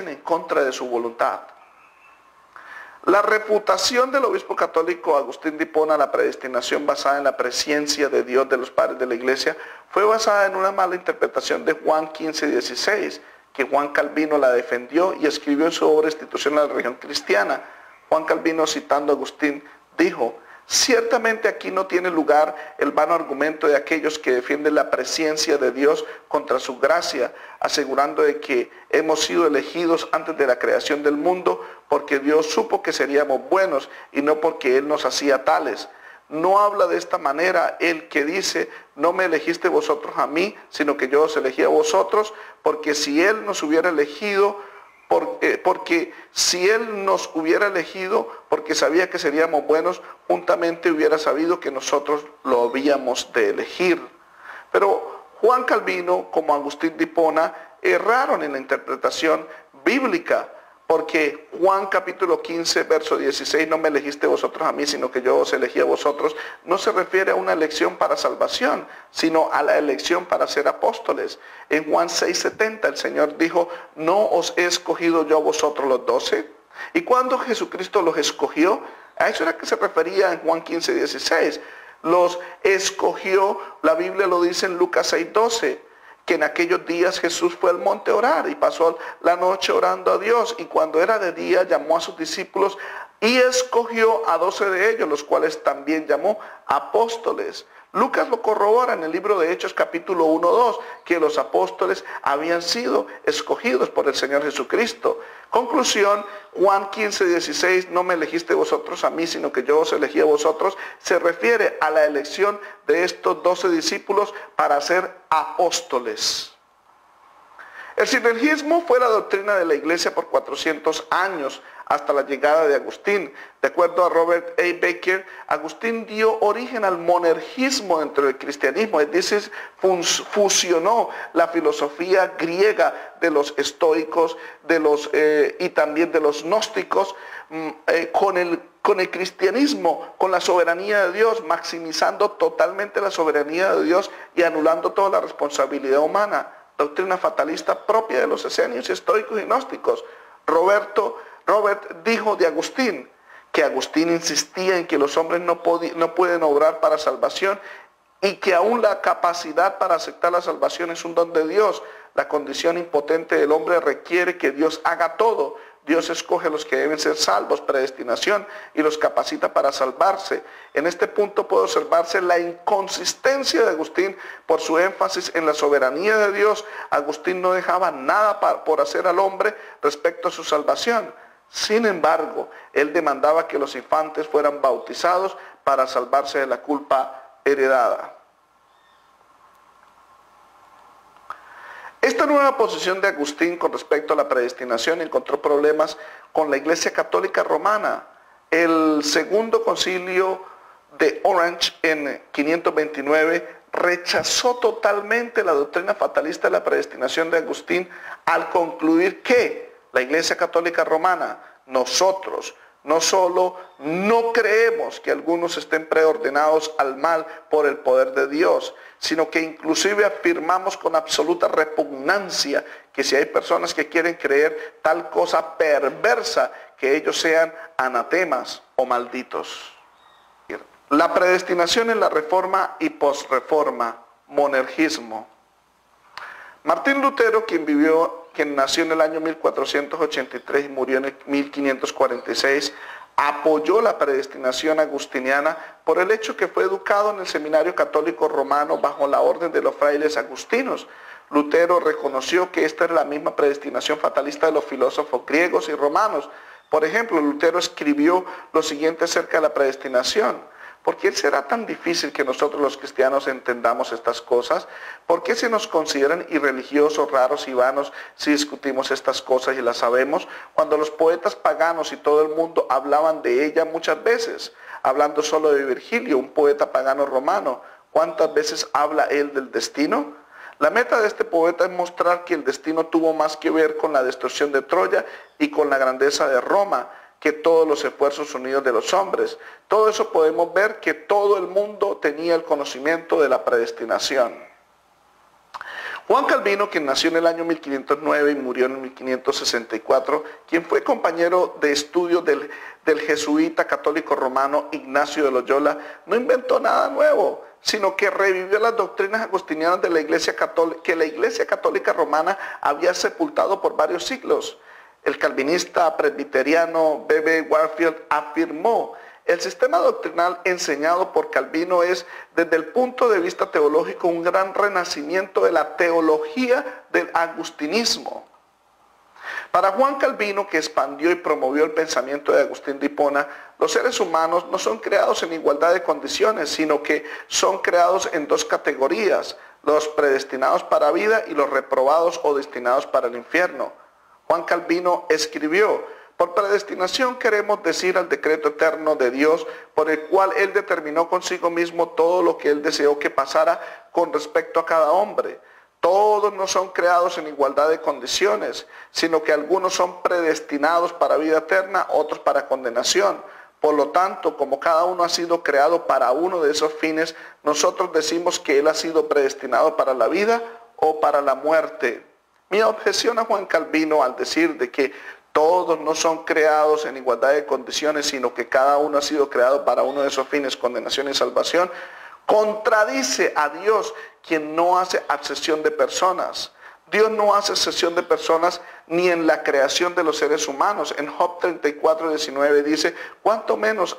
en contra de su voluntad. La refutación del obispo católico Agustín de Hipona a la predestinación basada en la presciencia de Dios de los padres de la iglesia fue basada en una mala interpretación de Juan 15:16, que Juan Calvino la defendió y escribió en su obra Institución de la Religión Cristiana. Juan Calvino, citando a Agustín, dijo, ciertamente aquí no tiene lugar el vano argumento de aquellos que defienden la presciencia de Dios contra su gracia, asegurando de que hemos sido elegidos antes de la creación del mundo porque Dios supo que seríamos buenos y no porque Él nos hacía tales. No habla de esta manera el que dice, no me elegiste vosotros a mí, sino que yo os elegí a vosotros, porque si Él nos hubiera elegido, porque sabía que seríamos buenos, juntamente hubiera sabido que nosotros lo habíamos de elegir. Pero Juan Calvino, como Agustín de Hipona, erraron en la interpretación bíblica, porque Juan capítulo 15, verso 16, no me elegiste vosotros a mí, sino que yo os elegí a vosotros, no se refiere a una elección para salvación, sino a la elección para ser apóstoles. En Juan 6:70 el Señor dijo, ¿no os he escogido yo a vosotros los 12? Y cuando Jesucristo los escogió, a eso era que se refería en Juan 15:16. Los escogió, la Biblia lo dice en Lucas 6:12. que en aquellos días Jesús fue al monte a orar y pasó la noche orando a Dios, y cuando era de día llamó a sus discípulos y escogió a 12 de ellos, los cuales también llamó apóstoles. Lucas lo corrobora en el libro de Hechos capítulo 1-2, que los apóstoles habían sido escogidos por el Señor Jesucristo. Conclusión, Juan 15:16, no me elegiste vosotros a mí, sino que yo os elegí a vosotros, se refiere a la elección de estos 12 discípulos para ser apóstoles. El sinergismo fue la doctrina de la iglesia por 400 años, hasta la llegada de Agustín. De acuerdo a Robert A. Baker, Agustín dio origen al monergismo dentro del cristianismo, es decir, fusionó la filosofía griega de los estoicos y también de los gnósticos con el cristianismo, con la soberanía de Dios, maximizando totalmente la soberanía de Dios y anulando toda la responsabilidad humana. Doctrina fatalista propia de los esenios, estoicos y gnósticos. Robert dijo de Agustín que Agustín insistía en que los hombres no pueden obrar para salvación y que aún la capacidad para aceptar la salvación es un don de Dios. La condición impotente del hombre requiere que Dios haga todo. Dios escoge a los que deben ser salvos, predestinación, y los capacita para salvarse. En este punto puede observarse la inconsistencia de Agustín por su énfasis en la soberanía de Dios. Agustín no dejaba nada por hacer al hombre respecto a su salvación. Sin embargo, él demandaba que los infantes fueran bautizados para salvarse de la culpa heredada. Esta nueva posición de Agustín con respecto a la predestinación encontró problemas con la Iglesia Católica Romana. El segundo concilio de Orange en 529 rechazó totalmente la doctrina fatalista de la predestinación de Agustín al concluir que la Iglesia Católica Romana, nosotros, no solo no creemos que algunos estén preordenados al mal por el poder de Dios, sino que inclusive afirmamos con absoluta repugnancia que si hay personas que quieren creer tal cosa perversa, que ellos sean anatemas o malditos. La predestinación en la Reforma y posreforma, monergismo. Martín Lutero, quien nació en el año 1483 y murió en el 1546, apoyó la predestinación agustiniana por el hecho que fue educado en el seminario católico romano bajo la orden de los frailes agustinos. Lutero reconoció que esta era la misma predestinación fatalista de los filósofos griegos y romanos. Por ejemplo, Lutero escribió lo siguiente acerca de la predestinación. ¿Por qué será tan difícil que nosotros los cristianos entendamos estas cosas? ¿Por qué se nos consideran irreligiosos, raros y vanos si discutimos estas cosas y las sabemos? Cuando los poetas paganos y todo el mundo hablaban de ella muchas veces, hablando solo de Virgilio, un poeta pagano romano, ¿cuántas veces habla él del destino? La meta de este poeta es mostrar que el destino tuvo más que ver con la destrucción de Troya y con la grandeza de Roma, que todos los esfuerzos unidos de los hombres. Todo eso podemos ver que todo el mundo tenía el conocimiento de la predestinación. Juan Calvino, quien nació en el año 1509 y murió en el 1564, quien fue compañero de estudio del jesuita católico romano Ignacio de Loyola, no inventó nada nuevo, sino que revivió las doctrinas agustinianas de la Iglesia Católica, que la Iglesia Católica Romana había sepultado por varios siglos. El calvinista presbiteriano B.B. Warfield afirmó: el sistema doctrinal enseñado por Calvino es, desde el punto de vista teológico, un gran renacimiento de la teología del agustinismo. Para Juan Calvino, que expandió y promovió el pensamiento de Agustín de Hipona, los seres humanos no son creados en igualdad de condiciones, sino que son creados en dos categorías: los predestinados para vida y los reprobados o destinados para el infierno. Juan Calvino escribió: por predestinación queremos decir al decreto eterno de Dios, por el cual Él determinó consigo mismo todo lo que Él deseó que pasara con respecto a cada hombre. Todos no son creados en igualdad de condiciones, sino que algunos son predestinados para vida eterna, otros para condenación. Por lo tanto, como cada uno ha sido creado para uno de esos fines, nosotros decimos que Él ha sido predestinado para la vida o para la muerte. Mi objeción a Juan Calvino al decir de que todos no son creados en igualdad de condiciones, sino que cada uno ha sido creado para uno de esos fines, condenación y salvación, contradice a Dios, quien no hace acepción de personas. Dios no hace acepción de personas ni en la creación de los seres humanos. En Job 34:19 dice, cuánto menos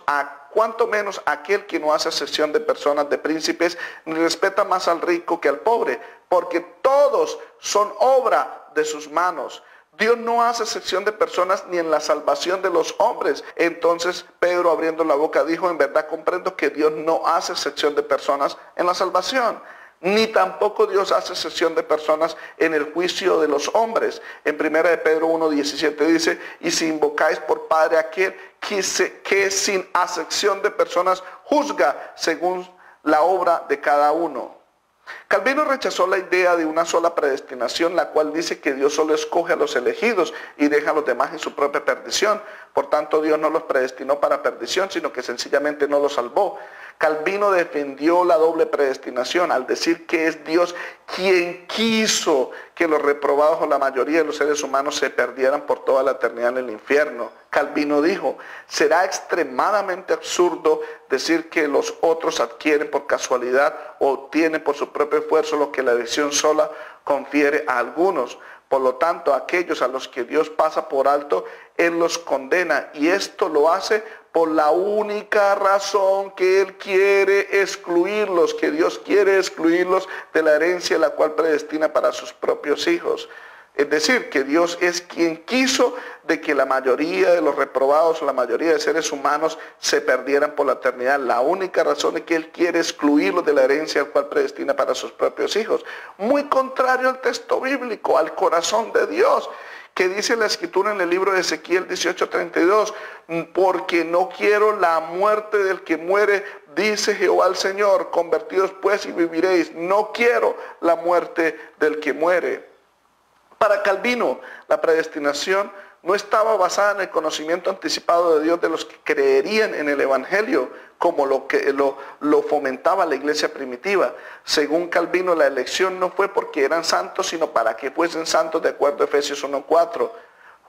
aquel que no hace acepción de personas, de príncipes, ni respeta más al rico que al pobre, porque todos son obra de sus manos. Dios no hace excepción de personas ni en la salvación de los hombres. Entonces Pedro, abriendo la boca, dijo, en verdad comprendo que Dios no hace excepción de personas en la salvación, ni tampoco Dios hace excepción de personas en el juicio de los hombres. En 1 de Pedro 1:17 dice, y si invocáis por Padre aquel que sin acepción de personas juzga según la obra de cada uno. Calvino rechazó la idea de una sola predestinación, la cual dice que Dios solo escoge a los elegidos y deja a los demás en su propia perdición. Por tanto, Dios no los predestinó para perdición, sino que sencillamente no los salvó. Calvino defendió la doble predestinación al decir que es Dios quien quiso que los reprobados o la mayoría de los seres humanos se perdieran por toda la eternidad en el infierno. Calvino dijo, será extremadamente absurdo decir que los otros adquieren por casualidad o obtienen por su propio esfuerzo lo que la elección sola confiere a algunos. Por lo tanto, aquellos a los que Dios pasa por alto, Él los condena, y esto lo hace por la única razón que Él quiere excluirlos, que Dios quiere excluirlos de la herencia la cual predestina para sus propios hijos. Es decir, que Dios es quien quiso de que la mayoría de los reprobados, la mayoría de seres humanos se perdieran por la eternidad. La única razón es que Él quiere excluirlos de la herencia al cual predestina para sus propios hijos. Muy contrario al texto bíblico, al corazón de Dios, que dice la Escritura en el libro de Ezequiel 18:32, porque no quiero la muerte del que muere, dice Jehová el Señor, convertidos pues y viviréis. No quiero la muerte del que muere. Para Calvino, la predestinación no estaba basada en el conocimiento anticipado de Dios de los que creerían en el Evangelio, como lo fomentaba la iglesia primitiva. Según Calvino, la elección no fue porque eran santos, sino para que fuesen santos, de acuerdo a Efesios 1:4.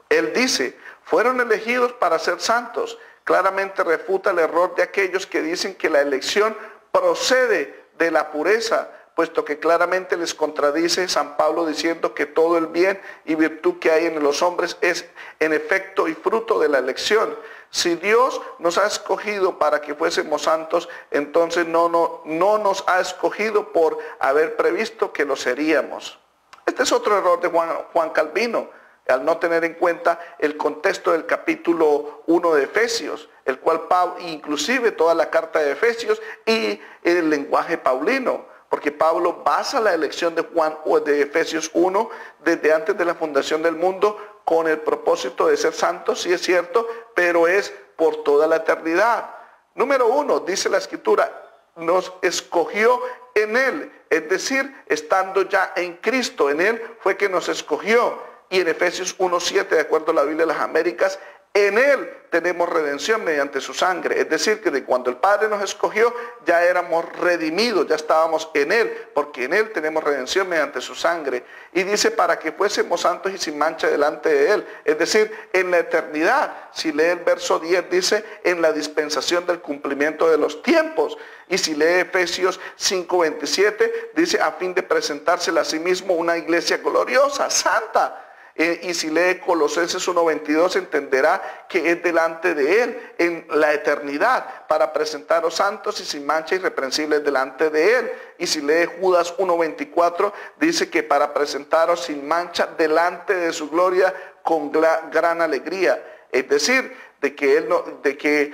Él dice, fueron elegidos para ser santos. Claramente refuta el error de aquellos que dicen que la elección procede de la pureza, puesto que claramente les contradice San Pablo diciendo que todo el bien y virtud que hay en los hombres es en efecto y fruto de la elección. Si Dios nos ha escogido para que fuésemos santos, entonces no nos ha escogido por haber previsto que lo seríamos. Este es otro error de Juan Calvino, al no tener en cuenta el contexto del capítulo 1 de Efesios, el cual Pablo, inclusive toda la carta de Efesios y el lenguaje paulino. Porque Pablo basa la elección de Efesios 1 desde antes de la fundación del mundo con el propósito de ser santos, sí es cierto, pero es por toda la eternidad. Número 1, dice la Escritura, nos escogió en Él, es decir, estando ya en Cristo, en Él fue que nos escogió. Y en Efesios 1:7, de acuerdo a la Biblia de las Américas, en Él tenemos redención mediante su sangre. Es decir, que de cuando el Padre nos escogió, ya éramos redimidos, ya estábamos en Él, porque en Él tenemos redención mediante su sangre. Y dice, para que fuésemos santos y sin mancha delante de Él. Es decir, en la eternidad. Si lee el verso 10, dice, en la dispensación del cumplimiento de los tiempos. Y si lee Efesios 5:27, dice, a fin de presentársela a sí mismo una iglesia gloriosa, santa. Y si lee Colosenses 1:22, entenderá que es delante de Él en la eternidad para presentaros santos y sin mancha irreprensibles delante de Él. Y si lee Judas 1:24, dice que para presentaros sin mancha delante de su gloria con gran alegría. Es decir, de que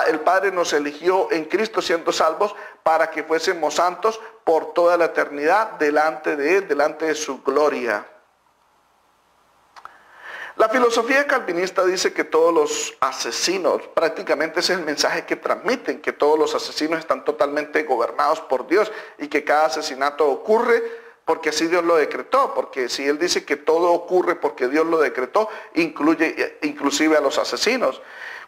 el Padre nos eligió en Cristo siendo salvos para que fuésemos santos por toda la eternidad delante de Él, delante de su gloria. La filosofía calvinista dice que todos los asesinos, prácticamente ese es el mensaje que transmiten, que todos los asesinos están totalmente gobernados por Dios y que cada asesinato ocurre porque así Dios lo decretó, porque si Él dice que todo ocurre porque Dios lo decretó, incluye inclusive a los asesinos.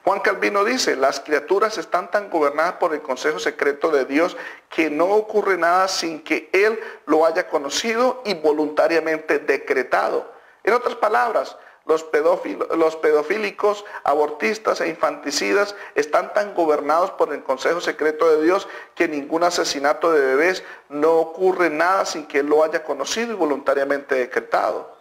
Juan Calvino dice, las criaturas están tan gobernadas por el consejo secreto de Dios que no ocurre nada sin que Él lo haya conocido y voluntariamente decretado. En otras palabras, los pedofílicos, abortistas e infanticidas están tan gobernados por el consejo secreto de Dios que ningún asesinato de bebés no ocurre nada sin que él lo haya conocido y voluntariamente decretado.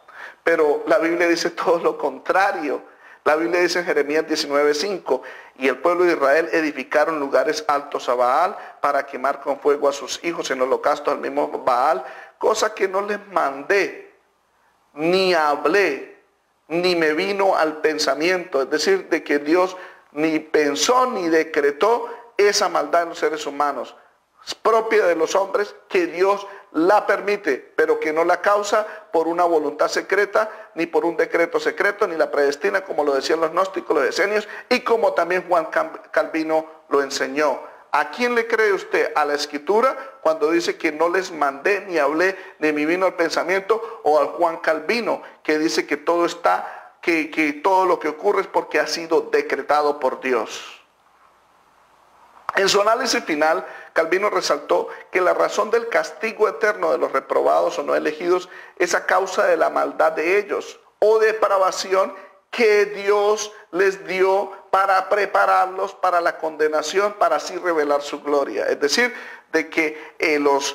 Pero la Biblia dice todo lo contrario. La Biblia dice en Jeremías 19:5, y el pueblo de Israel edificaron lugares altos a Baal para quemar con fuego a sus hijos en holocausto al mismo Baal, cosa que no les mandé, ni hablé, ni me vino al pensamiento. Es decir, de que Dios ni pensó ni decretó esa maldad en los seres humanos. Es propia de los hombres, que Dios la permite, pero que no la causa por una voluntad secreta, ni por un decreto secreto, ni la predestina, como lo decían los gnósticos, los esenios, y como también Juan Calvino lo enseñó. ¿A quién le cree usted? ¿A la Escritura, cuando dice que no les mandé, ni hablé, ni me vino al pensamiento? ¿O al Juan Calvino, que dice que todo está, que todo lo que ocurre es porque ha sido decretado por Dios? En su análisis final, Calvino resaltó que la razón del castigo eterno de los reprobados o no elegidos es a causa de la maldad de ellos o depravación que Dios les dio para prepararlos para la condenación, para así revelar su gloria. Es decir, de que los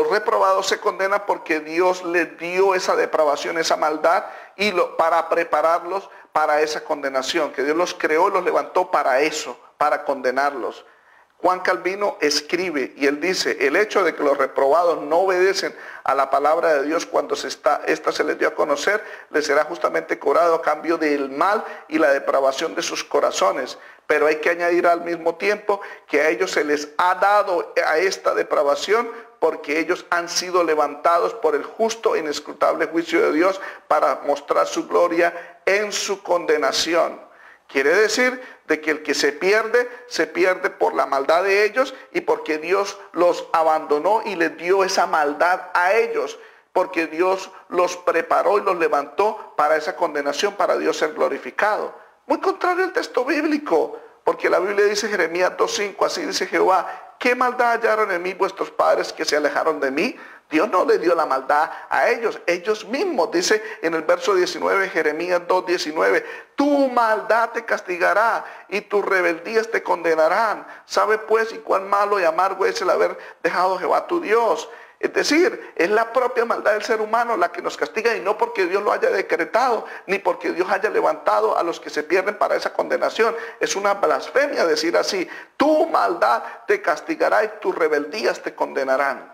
reprobados se condenan porque Dios les dio esa depravación, esa maldad, y para prepararlos para esa condenación, que Dios los creó y los levantó para eso, para condenarlos. Juan Calvino escribe y él dice, el hecho de que los reprobados no obedecen a la palabra de Dios cuando esta se les dio a conocer, les será justamente cobrado a cambio del mal y la depravación de sus corazones. Pero hay que añadir al mismo tiempo que a ellos se les ha dado a esta depravación porque ellos han sido levantados por el justo e inescrutable juicio de Dios para mostrar su gloria en su condenación. Quiere decir de que el que se pierde por la maldad de ellos y porque Dios los abandonó y les dio esa maldad a ellos, porque Dios los preparó y los levantó para esa condenación, para Dios ser glorificado. Muy contrario al texto bíblico, porque la Biblia dice en Jeremías 2:5, así dice Jehová, ¿qué maldad hallaron en mí vuestros padres que se alejaron de mí? Dios no le dio la maldad a ellos, ellos mismos, dice en el verso 19, Jeremías 2:19, tu maldad te castigará y tus rebeldías te condenarán. Sabe pues y cuán malo y amargo es el haber dejado a Jehová tu Dios. Es decir, es la propia maldad del ser humano la que nos castiga y no porque Dios lo haya decretado, ni porque Dios haya levantado a los que se pierden para esa condenación. Es una blasfemia decir así, tu maldad te castigará y tus rebeldías te condenarán.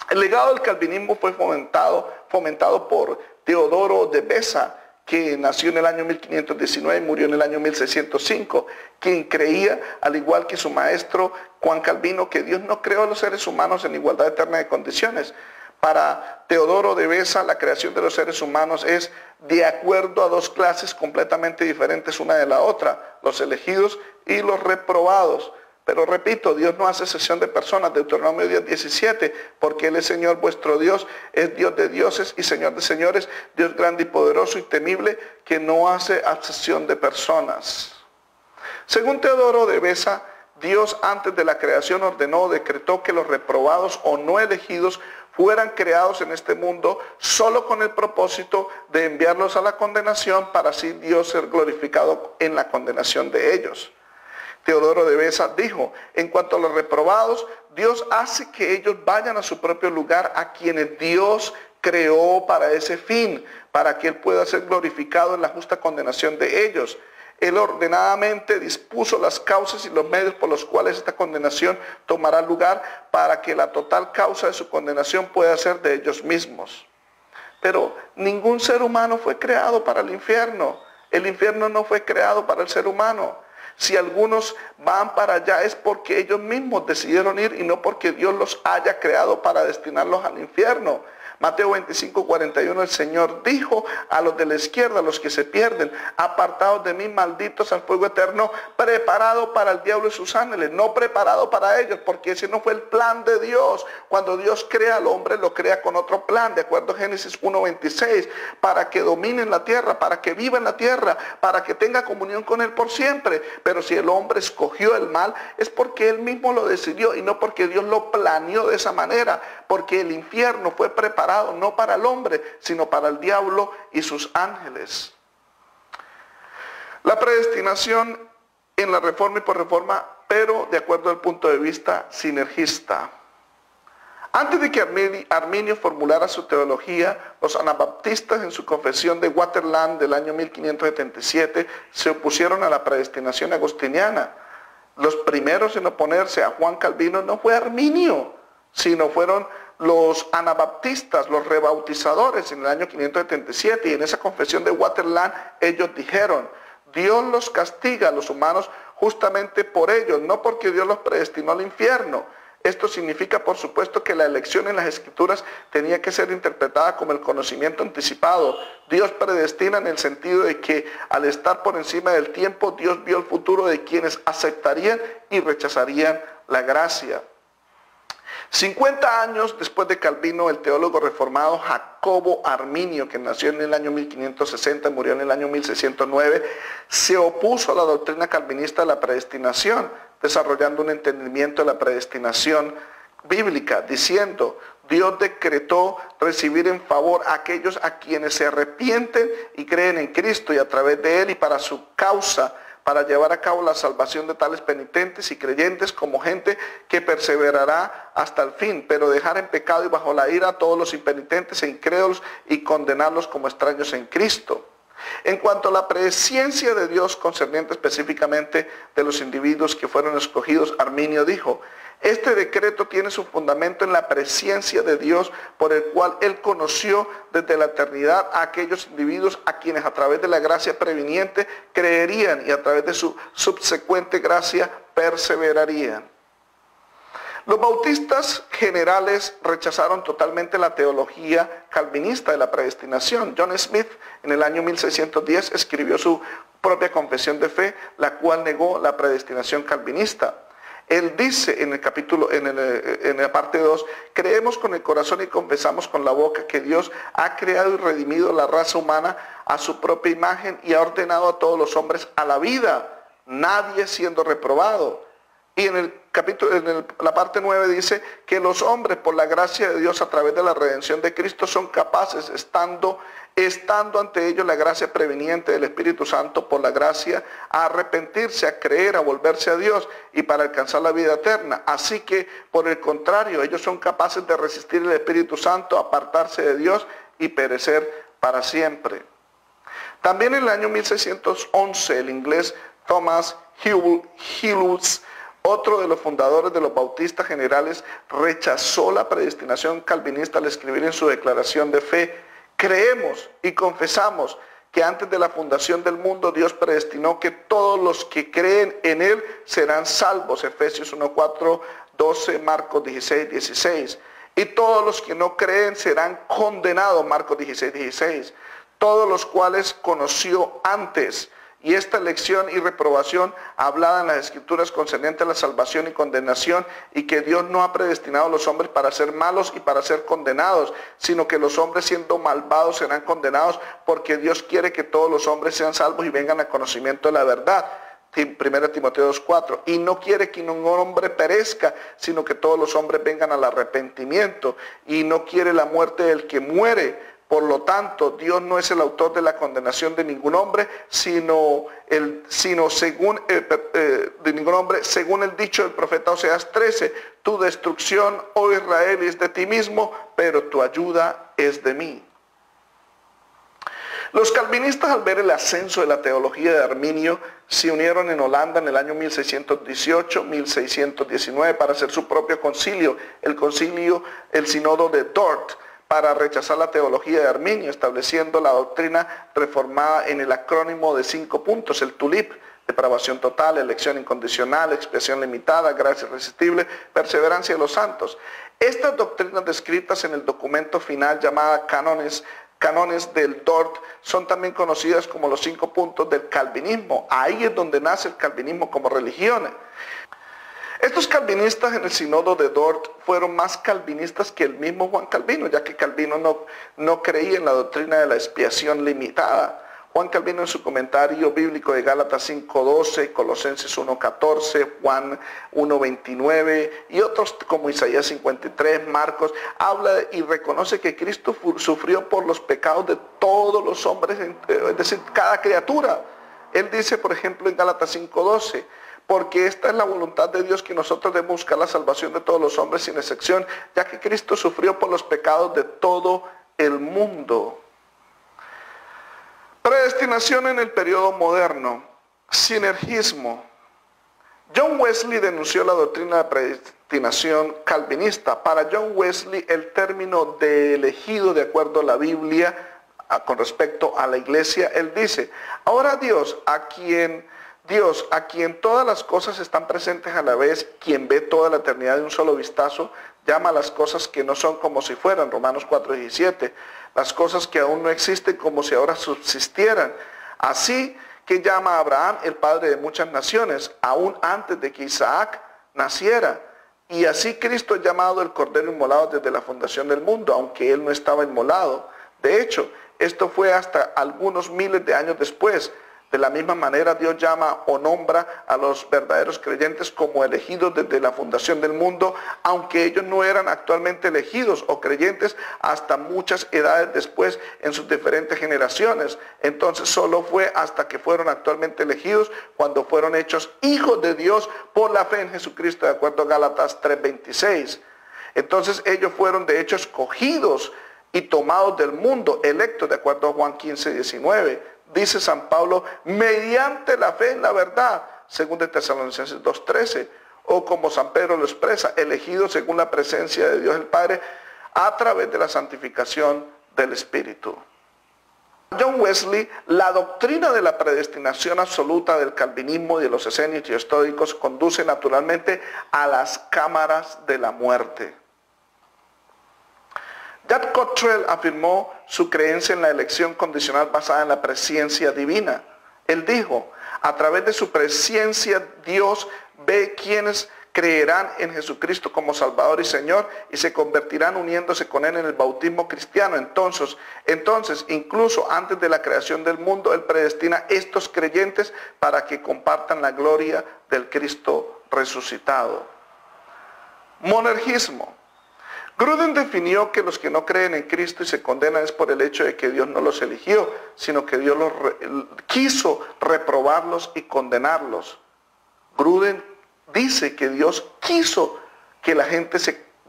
El legado del calvinismo fue fomentado por Teodoro de Beza, que nació en el año 1519 y murió en el año 1605, quien creía, al igual que su maestro Juan Calvino, que Dios no creó a los seres humanos en igualdad eterna de condiciones. Para Teodoro de Beza, la creación de los seres humanos es de acuerdo a dos clases completamente diferentes una de la otra, los elegidos y los reprobados. Pero repito, Dios no hace excepción de personas, Deuteronomio 10:17, porque Él es Señor vuestro Dios, es Dios de dioses y Señor de señores, Dios grande y poderoso y temible, que no hace excepción de personas. Según Teodoro de Beza, Dios antes de la creación ordenó o decretó que los reprobados o no elegidos fueran creados en este mundo solo con el propósito de enviarlos a la condenación para así Dios ser glorificado en la condenación de ellos. Teodoro de Beza dijo, en cuanto a los reprobados, Dios hace que ellos vayan a su propio lugar a quienes Dios creó para ese fin, para que Él pueda ser glorificado en la justa condenación de ellos. Él ordenadamente dispuso las causas y los medios por los cuales esta condenación tomará lugar para que la total causa de su condenación pueda ser de ellos mismos. Pero ningún ser humano fue creado para el infierno. El infierno no fue creado para el ser humano. Si algunos van para allá es porque ellos mismos decidieron ir y no porque Dios los haya creado para destinarlos al infierno. Mateo 25:41, el Señor dijo a los de la izquierda, a los que se pierden, apartados de mí, malditos al fuego eterno, preparado para el diablo y sus ángeles, no preparado para ellos, porque ese no fue el plan de Dios. Cuando Dios crea al hombre, lo crea con otro plan, de acuerdo a Génesis 1:26, para que domine la tierra, para que viva en la tierra, para que tenga comunión con Él por siempre. Pero si el hombre escogió el mal, es porque Él mismo lo decidió y no porque Dios lo planeó de esa manera, porque el infierno fue preparado preparado no para el hombre, sino para el diablo y sus ángeles. La predestinación en la Reforma y por Reforma, pero de acuerdo al punto de vista sinergista. Antes de que Arminio formulara su teología, los anabaptistas en su confesión de Waterland del año 1577 se opusieron a la predestinación agustiniana. Los primeros en oponerse a Juan Calvino no fue Arminio, sino fueron los anabaptistas, los rebautizadores en el año 577. Y en esa confesión de Waterland ellos dijeron: Dios los castiga a los humanos justamente por ellos, no porque Dios los predestinó al infierno. Esto significa, por supuesto, que la elección en las Escrituras tenía que ser interpretada como el conocimiento anticipado. Dios predestina en el sentido de que al estar por encima del tiempo, Dios vio el futuro de quienes aceptarían y rechazarían la gracia. 50 años después de Calvino, el teólogo reformado Jacobo Arminio, que nació en el año 1560 y murió en el año 1609, se opuso a la doctrina calvinista de la predestinación, desarrollando un entendimiento de la predestinación bíblica, diciendo: Dios decretó recibir en favor a aquellos a quienes se arrepienten y creen en Cristo, y a través de Él y para su causa, para llevar a cabo la salvación de tales penitentes y creyentes como gente que perseverará hasta el fin, pero dejar en pecado y bajo la ira a todos los impenitentes e incrédulos y condenarlos como extraños en Cristo. En cuanto a la presciencia de Dios concerniente específicamente de los individuos que fueron escogidos, Arminio dijo: este decreto tiene su fundamento en la presciencia de Dios, por el cual Él conoció desde la eternidad a aquellos individuos a quienes a través de la gracia previniente creerían y a través de su subsecuente gracia perseverarían. Los bautistas generales rechazaron totalmente la teología calvinista de la predestinación. John Smith en el año 1610 escribió su propia confesión de fe, la cual negó la predestinación calvinista. Él dice en el capítulo, en la parte 2, creemos con el corazón y confesamos con la boca que Dios ha creado y redimido la raza humana a su propia imagen y ha ordenado a todos los hombres a la vida, nadie siendo reprobado. Y en el capítulo, la parte 9 dice que los hombres, por la gracia de Dios a través de la redención de Cristo, son capaces, estando ante ellos la gracia preveniente del Espíritu Santo, por la gracia, a arrepentirse, a creer, a volverse a Dios y para alcanzar la vida eterna. Así que, por el contrario, ellos son capaces de resistir el Espíritu Santo, apartarse de Dios y perecer para siempre. También en el año 1611, el inglés Thomas Hughes, otro de los fundadores de los bautistas generales, rechazó la predestinación calvinista al escribir en su declaración de fe: creemos y confesamos que antes de la fundación del mundo Dios predestinó que todos los que creen en Él serán salvos. Efesios 1:4, 12, Marcos 16, 16. Y todos los que no creen serán condenados. Marcos 16, 16. Todos los cuales conoció antes. Y esta elección y reprobación hablada en las Escrituras concerniente a la salvación y condenación, y que Dios no ha predestinado a los hombres para ser malos y para ser condenados, sino que los hombres siendo malvados serán condenados, porque Dios quiere que todos los hombres sean salvos y vengan al conocimiento de la verdad. 1 Timoteo 2:4. Y no quiere que ningún hombre perezca, sino que todos los hombres vengan al arrepentimiento. Y no quiere la muerte del que muere. Por lo tanto, Dios no es el autor de la condenación de ningún hombre, según el dicho del profeta Oseas 13, tu destrucción, oh Israel, es de ti mismo, pero tu ayuda es de mí. Los calvinistas, al ver el ascenso de la teología de Arminio, se unieron en Holanda en el año 1618-1619 para hacer su propio concilio, el sínodo de Dort, para rechazar la teología de Arminio, estableciendo la doctrina reformada en el acrónimo de 5 puntos, el TULIP: depravación total, elección incondicional, expiación limitada, gracia irresistible, perseverancia de los santos. Estas doctrinas descritas en el documento final llamada Cánones del Dort son también conocidas como los 5 puntos del calvinismo. Ahí es donde nace el calvinismo como religión. Estos calvinistas en el sínodo de Dort fueron más calvinistas que el mismo Juan Calvino, ya que Calvino no creía en la doctrina de la expiación limitada. Juan Calvino en su comentario bíblico de Gálatas 5:12, Colosenses 1:14, Juan 1:29 y otros como Isaías 53, Marcos, habla y reconoce que Cristo sufrió por los pecados de todos los hombres, es decir, cada criatura. Él dice, por ejemplo, en Gálatas 5:12, porque esta es la voluntad de Dios, que nosotros debemos buscar la salvación de todos los hombres sin excepción, ya que Cristo sufrió por los pecados de todo el mundo. Predestinación en el periodo moderno. Sinergismo. John Wesley denunció la doctrina de predestinación calvinista. Para John Wesley, el término de elegido de acuerdo a la Biblia con respecto a la iglesia, él dice, ahora Dios, a quien todas las cosas están presentes a la vez, quien ve toda la eternidad de un solo vistazo, llama a las cosas que no son como si fueran, Romanos 4:17, las cosas que aún no existen como si ahora subsistieran. Así que llama a Abraham el padre de muchas naciones, aún antes de que Isaac naciera. Y así Cristo es llamado el Cordero inmolado desde la fundación del mundo, aunque él no estaba inmolado. De hecho, esto fue hasta algunos miles de años después. De la misma manera, Dios llama o nombra a los verdaderos creyentes como elegidos desde la fundación del mundo, aunque ellos no eran actualmente elegidos o creyentes hasta muchas edades después en sus diferentes generaciones. Entonces solo fue hasta que fueron actualmente elegidos cuando fueron hechos hijos de Dios por la fe en Jesucristo, de acuerdo a Gálatas 3:26. Entonces ellos fueron de hecho escogidos y tomados del mundo, electos, de acuerdo a Juan 15:19. Dice San Pablo, mediante la fe en la verdad, según de Tesalonicenses 2:13, o como San Pedro lo expresa, elegidos según la presencia de Dios el Padre, a través de la santificación del Espíritu. John Wesley, la doctrina de la predestinación absoluta del calvinismo y de los esenios y estoicos conduce naturalmente a las cámaras de la muerte. Jack Cottrell afirmó su creencia en la elección condicional basada en la presciencia divina. Él dijo, a través de su presciencia Dios ve quienes creerán en Jesucristo como Salvador y Señor y se convertirán uniéndose con Él en el bautismo cristiano. Entonces, incluso antes de la creación del mundo, Él predestina a estos creyentes para que compartan la gloria del Cristo resucitado. Monergismo. Gruden definió que los que no creen en Cristo y se condenan es por el hecho de que Dios no los eligió, sino que Dios quiso reprobarlos y condenarlos. Gruden dice que Dios quiso que la gente,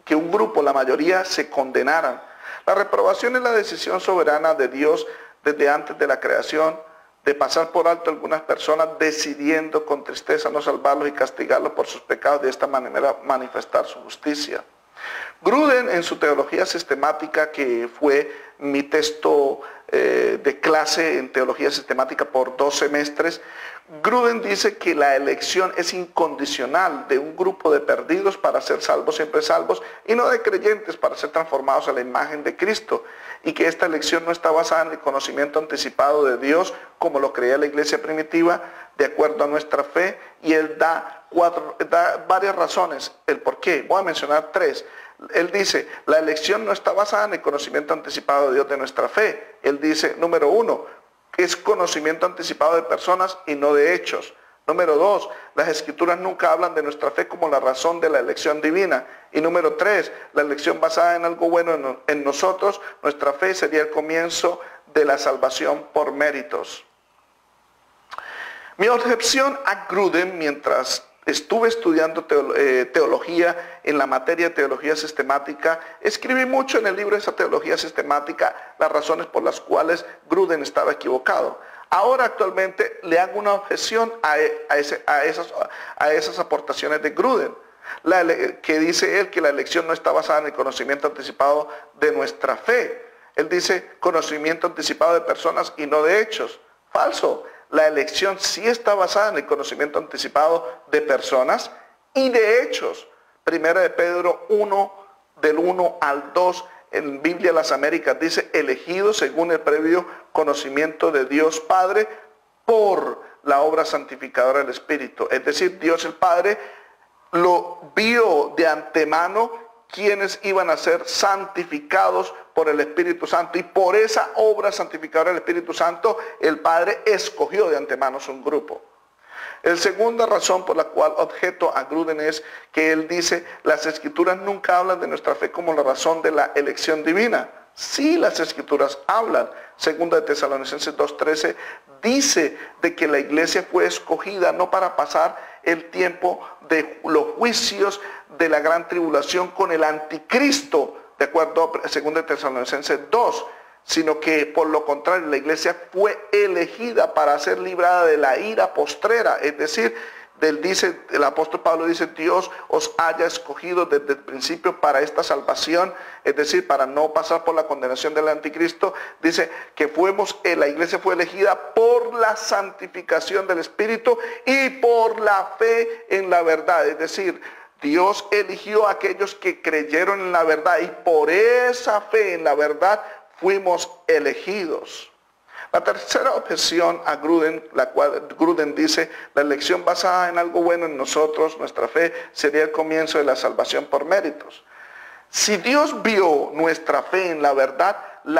que un grupo, la mayoría, se condenaran. La reprobación es la decisión soberana de Dios desde antes de la creación, de pasar por alto a algunas personas, decidiendo con tristeza no salvarlos y castigarlos por sus pecados, de esta manera manifestar su justicia. Gruden, en su teología sistemática, que fue mi texto de clase en teología sistemática por 2 semestres, Gruden dice que la elección es incondicional de un grupo de perdidos para ser salvos, siempre salvos, y no de creyentes para ser transformados a la imagen de Cristo, y que esta elección no está basada en el conocimiento anticipado de Dios, como lo creía la iglesia primitiva, de acuerdo a nuestra fe, y él da varias razones, el por qué. Voy a mencionar 3. Él dice, la elección no está basada en el conocimiento anticipado de Dios de nuestra fe. Él dice, número 1, es conocimiento anticipado de personas y no de hechos. Número 2, las escrituras nunca hablan de nuestra fe como la razón de la elección divina. Y número 3, la elección basada en algo bueno en nosotros, nuestra fe sería el comienzo de la salvación por méritos. Mi objeción a Gruden, mientras estuve estudiando teología en la materia de teología sistemática, escribí mucho en el libro de esa teología sistemática las razones por las cuales Gruden estaba equivocado. Ahora actualmente le hago una objeción a esas aportaciones de Gruden, que dice él que la elección no está basada en el conocimiento anticipado de nuestra fe. Él dice conocimiento anticipado de personas y no de hechos. Falso. La elección sí está basada en el conocimiento anticipado de personas y de hechos. Primera de Pedro 1, del 1 al 2, en Biblia Las Américas dice, elegidos según el previo conocimiento de Dios Padre por la obra santificadora del Espíritu. Es decir, Dios el Padre lo vio de antemano quienes iban a ser santificados por el Espíritu Santo. Y por esa obra santificadora del Espíritu Santo, el Padre escogió de antemano un grupo. La segunda razón por la cual objeto a Gruden es que él dice, las Escrituras nunca hablan de nuestra fe como la razón de la elección divina. Sí, las Escrituras hablan. Segunda de Tesalonicenses 2:13 dice de que la iglesia fue escogida no para pasar el tiempo de los juicios de la gran tribulación con el anticristo, de acuerdo a segunda de Tesalonicenses 2, sino que por lo contrario la iglesia fue elegida para ser librada de la ira postrera. Es decir, el apóstol Pablo dice, Dios os haya escogido desde el principio para esta salvación, es decir, para no pasar por la condenación del anticristo. Dice que la iglesia fue elegida por la santificación del Espíritu y por la fe en la verdad. Es decir, Dios eligió a aquellos que creyeron en la verdad y por esa fe en la verdad fuimos elegidos. La tercera objeción a Gruden, la cual Gruden dice, la elección basada en algo bueno en nosotros, nuestra fe, sería el comienzo de la salvación por méritos. Si Dios vio nuestra fe en la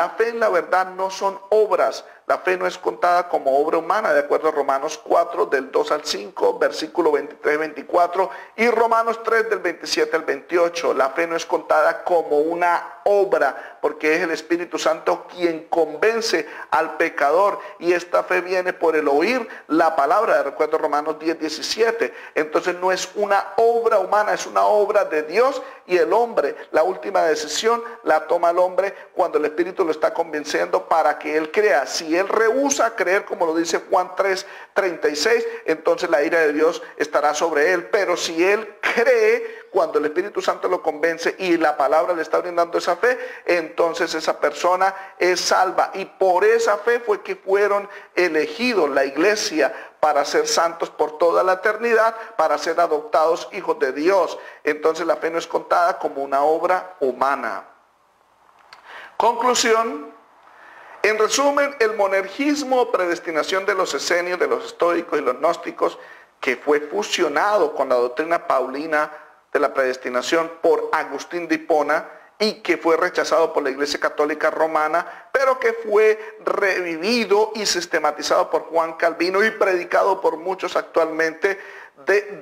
fe en la verdad no son obras. La fe no es contada como obra humana, de acuerdo a Romanos 4, del 2 al 5, versículo 23-24, y Romanos 3, del 27 al 28. La fe no es contada como una obra, porque es el Espíritu Santo quien convence al pecador, y esta fe viene por el oír la palabra, de acuerdo a Romanos 10, 17. Entonces no es una obra humana, es una obra de Dios y el hombre. La última decisión la toma el hombre cuando el Espíritu lo está convenciendo para que él crea. Si él rehúsa creer, como lo dice Juan 3, 36, entonces la ira de Dios estará sobre él. Pero si él cree, cuando el Espíritu Santo lo convence y la palabra le está brindando esa fe, entonces esa persona es salva. Y por esa fe fue que fueron elegidos la iglesia para ser santos por toda la eternidad, para ser adoptados hijos de Dios. Entonces la fe no es contada como una obra humana. Conclusión. En resumen, el monergismo o predestinación de los esenios, de los estoicos y los gnósticos, que fue fusionado con la doctrina paulina de la predestinación por Agustín de Hipona y que fue rechazado por la Iglesia Católica Romana, pero que fue revivido y sistematizado por Juan Calvino y predicado por muchos actualmente,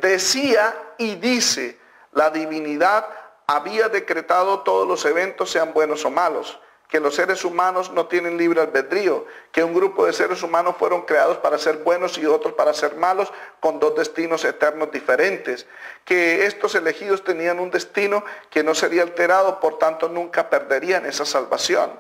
decía y dice, la divinidad había decretado todos los eventos, sean buenos o malos, que los seres humanos no tienen libre albedrío, que un grupo de seres humanos fueron creados para ser buenos y otros para ser malos, con dos destinos eternos diferentes, que estos elegidos tenían un destino que no sería alterado, por tanto nunca perderían esa salvación.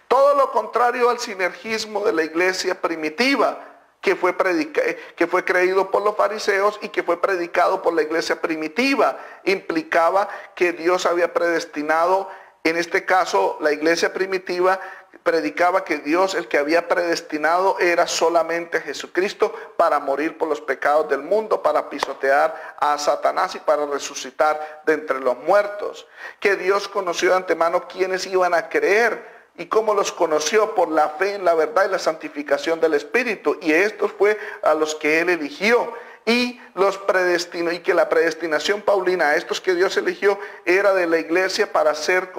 Todo lo contrario al sinergismo de la iglesia primitiva, que fue creído por los fariseos y que fue predicado por la iglesia primitiva. Implicaba que Dios había predestinado. En este caso, la iglesia primitiva predicaba que Dios, el que había predestinado, era solamente Jesucristo para morir por los pecados del mundo, para pisotear a Satanás y para resucitar de entre los muertos. Que Dios conoció de antemano quiénes iban a creer. ¿Y cómo los conoció? Por la fe en la verdad y la santificación del Espíritu. Y estos fue a los que Él eligió. Y los predestinó, y que la predestinación paulina, a estos que Dios eligió, era de la iglesia para ser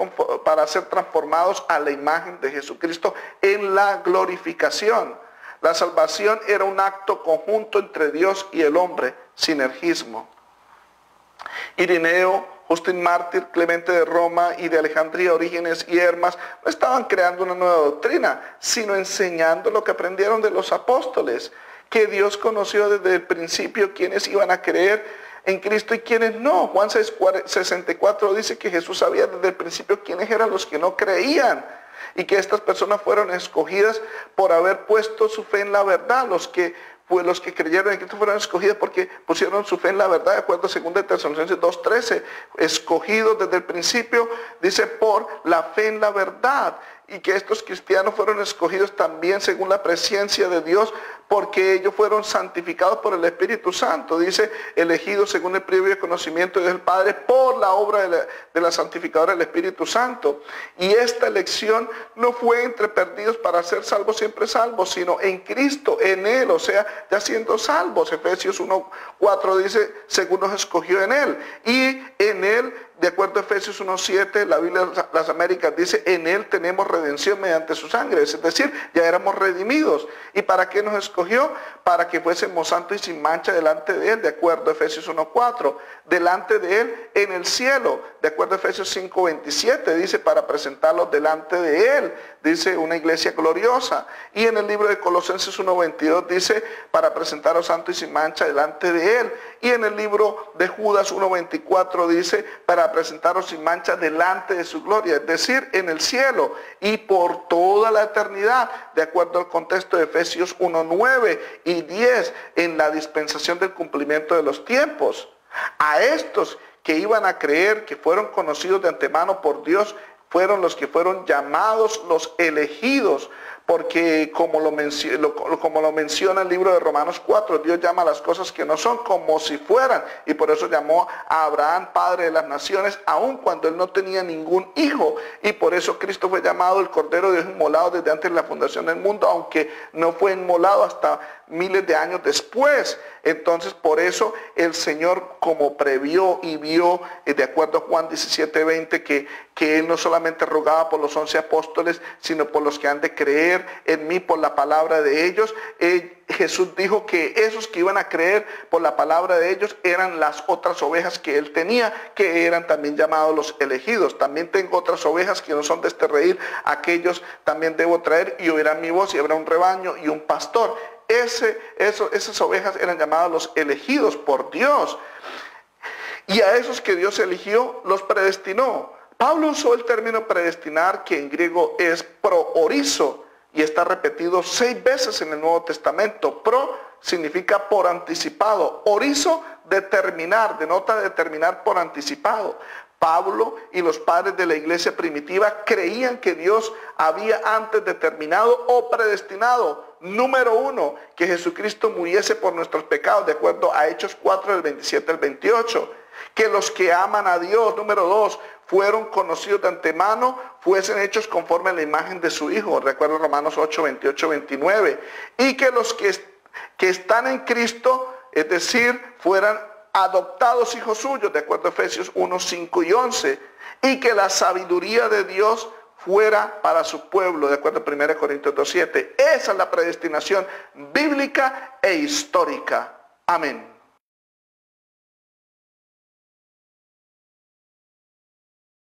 transformados a la imagen de Jesucristo en la glorificación. La salvación era un acto conjunto entre Dios y el hombre, sinergismo. Irineo, Justín Mártir, Clemente de Roma y de Alejandría, Orígenes y Hermas, no estaban creando una nueva doctrina, sino enseñando lo que aprendieron de los apóstoles, que Dios conoció desde el principio quiénes iban a creer en Cristo y quiénes no. Juan 6:64 dice que Jesús sabía desde el principio quiénes eran los que no creían y que estas personas fueron escogidas por haber puesto su fe en la verdad. Los que creyeron en Cristo fueron escogidos porque pusieron su fe en la verdad, de acuerdo a 2 Tesalonicenses 2:13, escogidos desde el principio, dice, por la fe en la verdad. Y que estos cristianos fueron escogidos también según la presencia de Dios, porque ellos fueron santificados por el Espíritu Santo. Dice, elegidos según el previo conocimiento del Padre por la obra de la santificadora del Espíritu Santo. Y esta elección no fue entre perdidos para ser salvos, siempre salvos, sino en Cristo, en Él, o sea, ya siendo salvos. Efesios 1:4 dice, según nos escogió en Él. Y en Él de acuerdo a Efesios 1:7, la Biblia de las Américas dice, en Él tenemos redención mediante su sangre. Es decir, ya éramos redimidos. ¿Y para qué nos escogió? Para que fuésemos santos y sin mancha delante de Él, de acuerdo a Efesios 1:4. Delante de Él en el cielo, de acuerdo a Efesios 5:27, dice, para presentarlos delante de Él. Dice, una iglesia gloriosa. Y en el libro de Colosenses 1:22 dice, para presentaros santos y sin mancha delante de Él. Y en el libro de Judas 1:24 dice, para presentaros sin mancha delante de su gloria, es decir, en el cielo y por toda la eternidad, de acuerdo al contexto de Efesios 1:9 y 10, en la dispensación del cumplimiento de los tiempos. A estos que iban a creer, que fueron conocidos de antemano por Dios, fueron los que fueron llamados los elegidos, porque como lo menciona el libro de Romanos 4, Dios llama a las cosas que no son como si fueran, y por eso llamó a Abraham padre de las naciones, aun cuando él no tenía ningún hijo, y por eso Cristo fue llamado el Cordero de Dios inmolado desde antes de la fundación del mundo, aunque no fue inmolado hasta miles de años después. Entonces por eso el Señor, como previó y vio, de acuerdo a Juan 17:20, que Él no solamente rogaba por los 11 apóstoles, sino por los que han de creer en mí por la palabra de ellos. Jesús dijo que esos que iban a creer por la palabra de ellos eran las otras ovejas que Él tenía, que eran también llamados los elegidos. También tengo otras ovejas que no son de este redil, aquellos también debo traer y oirán mi voz, y habrá un rebaño y un pastor. Esas ovejas eran llamadas los elegidos por Dios. Y a esos que Dios eligió, los predestinó. Pablo usó el término predestinar, que en griego es proorizo, y está repetido 6 veces en el Nuevo Testamento. Pro significa por anticipado. Orizo, determinar, denota determinar por anticipado. Pablo y los padres de la iglesia primitiva creían que Dios había antes determinado o predestinado, número 1, que Jesucristo muriese por nuestros pecados, de acuerdo a Hechos 4, del 27 al 28. Que los que aman a Dios, número 2, fueron conocidos de antemano, fuesen hechos conforme a la imagen de su Hijo, recuerdo Romanos 8, 28, 29. Y que los que están en Cristo, es decir, fueran adoptados hijos suyos, de acuerdo a Efesios 1, 5 y 11. Y que la sabiduría de Dios fuera para su pueblo, de acuerdo a 1 Corintios 2, 7. Esa es la predestinación bíblica e histórica. Amén.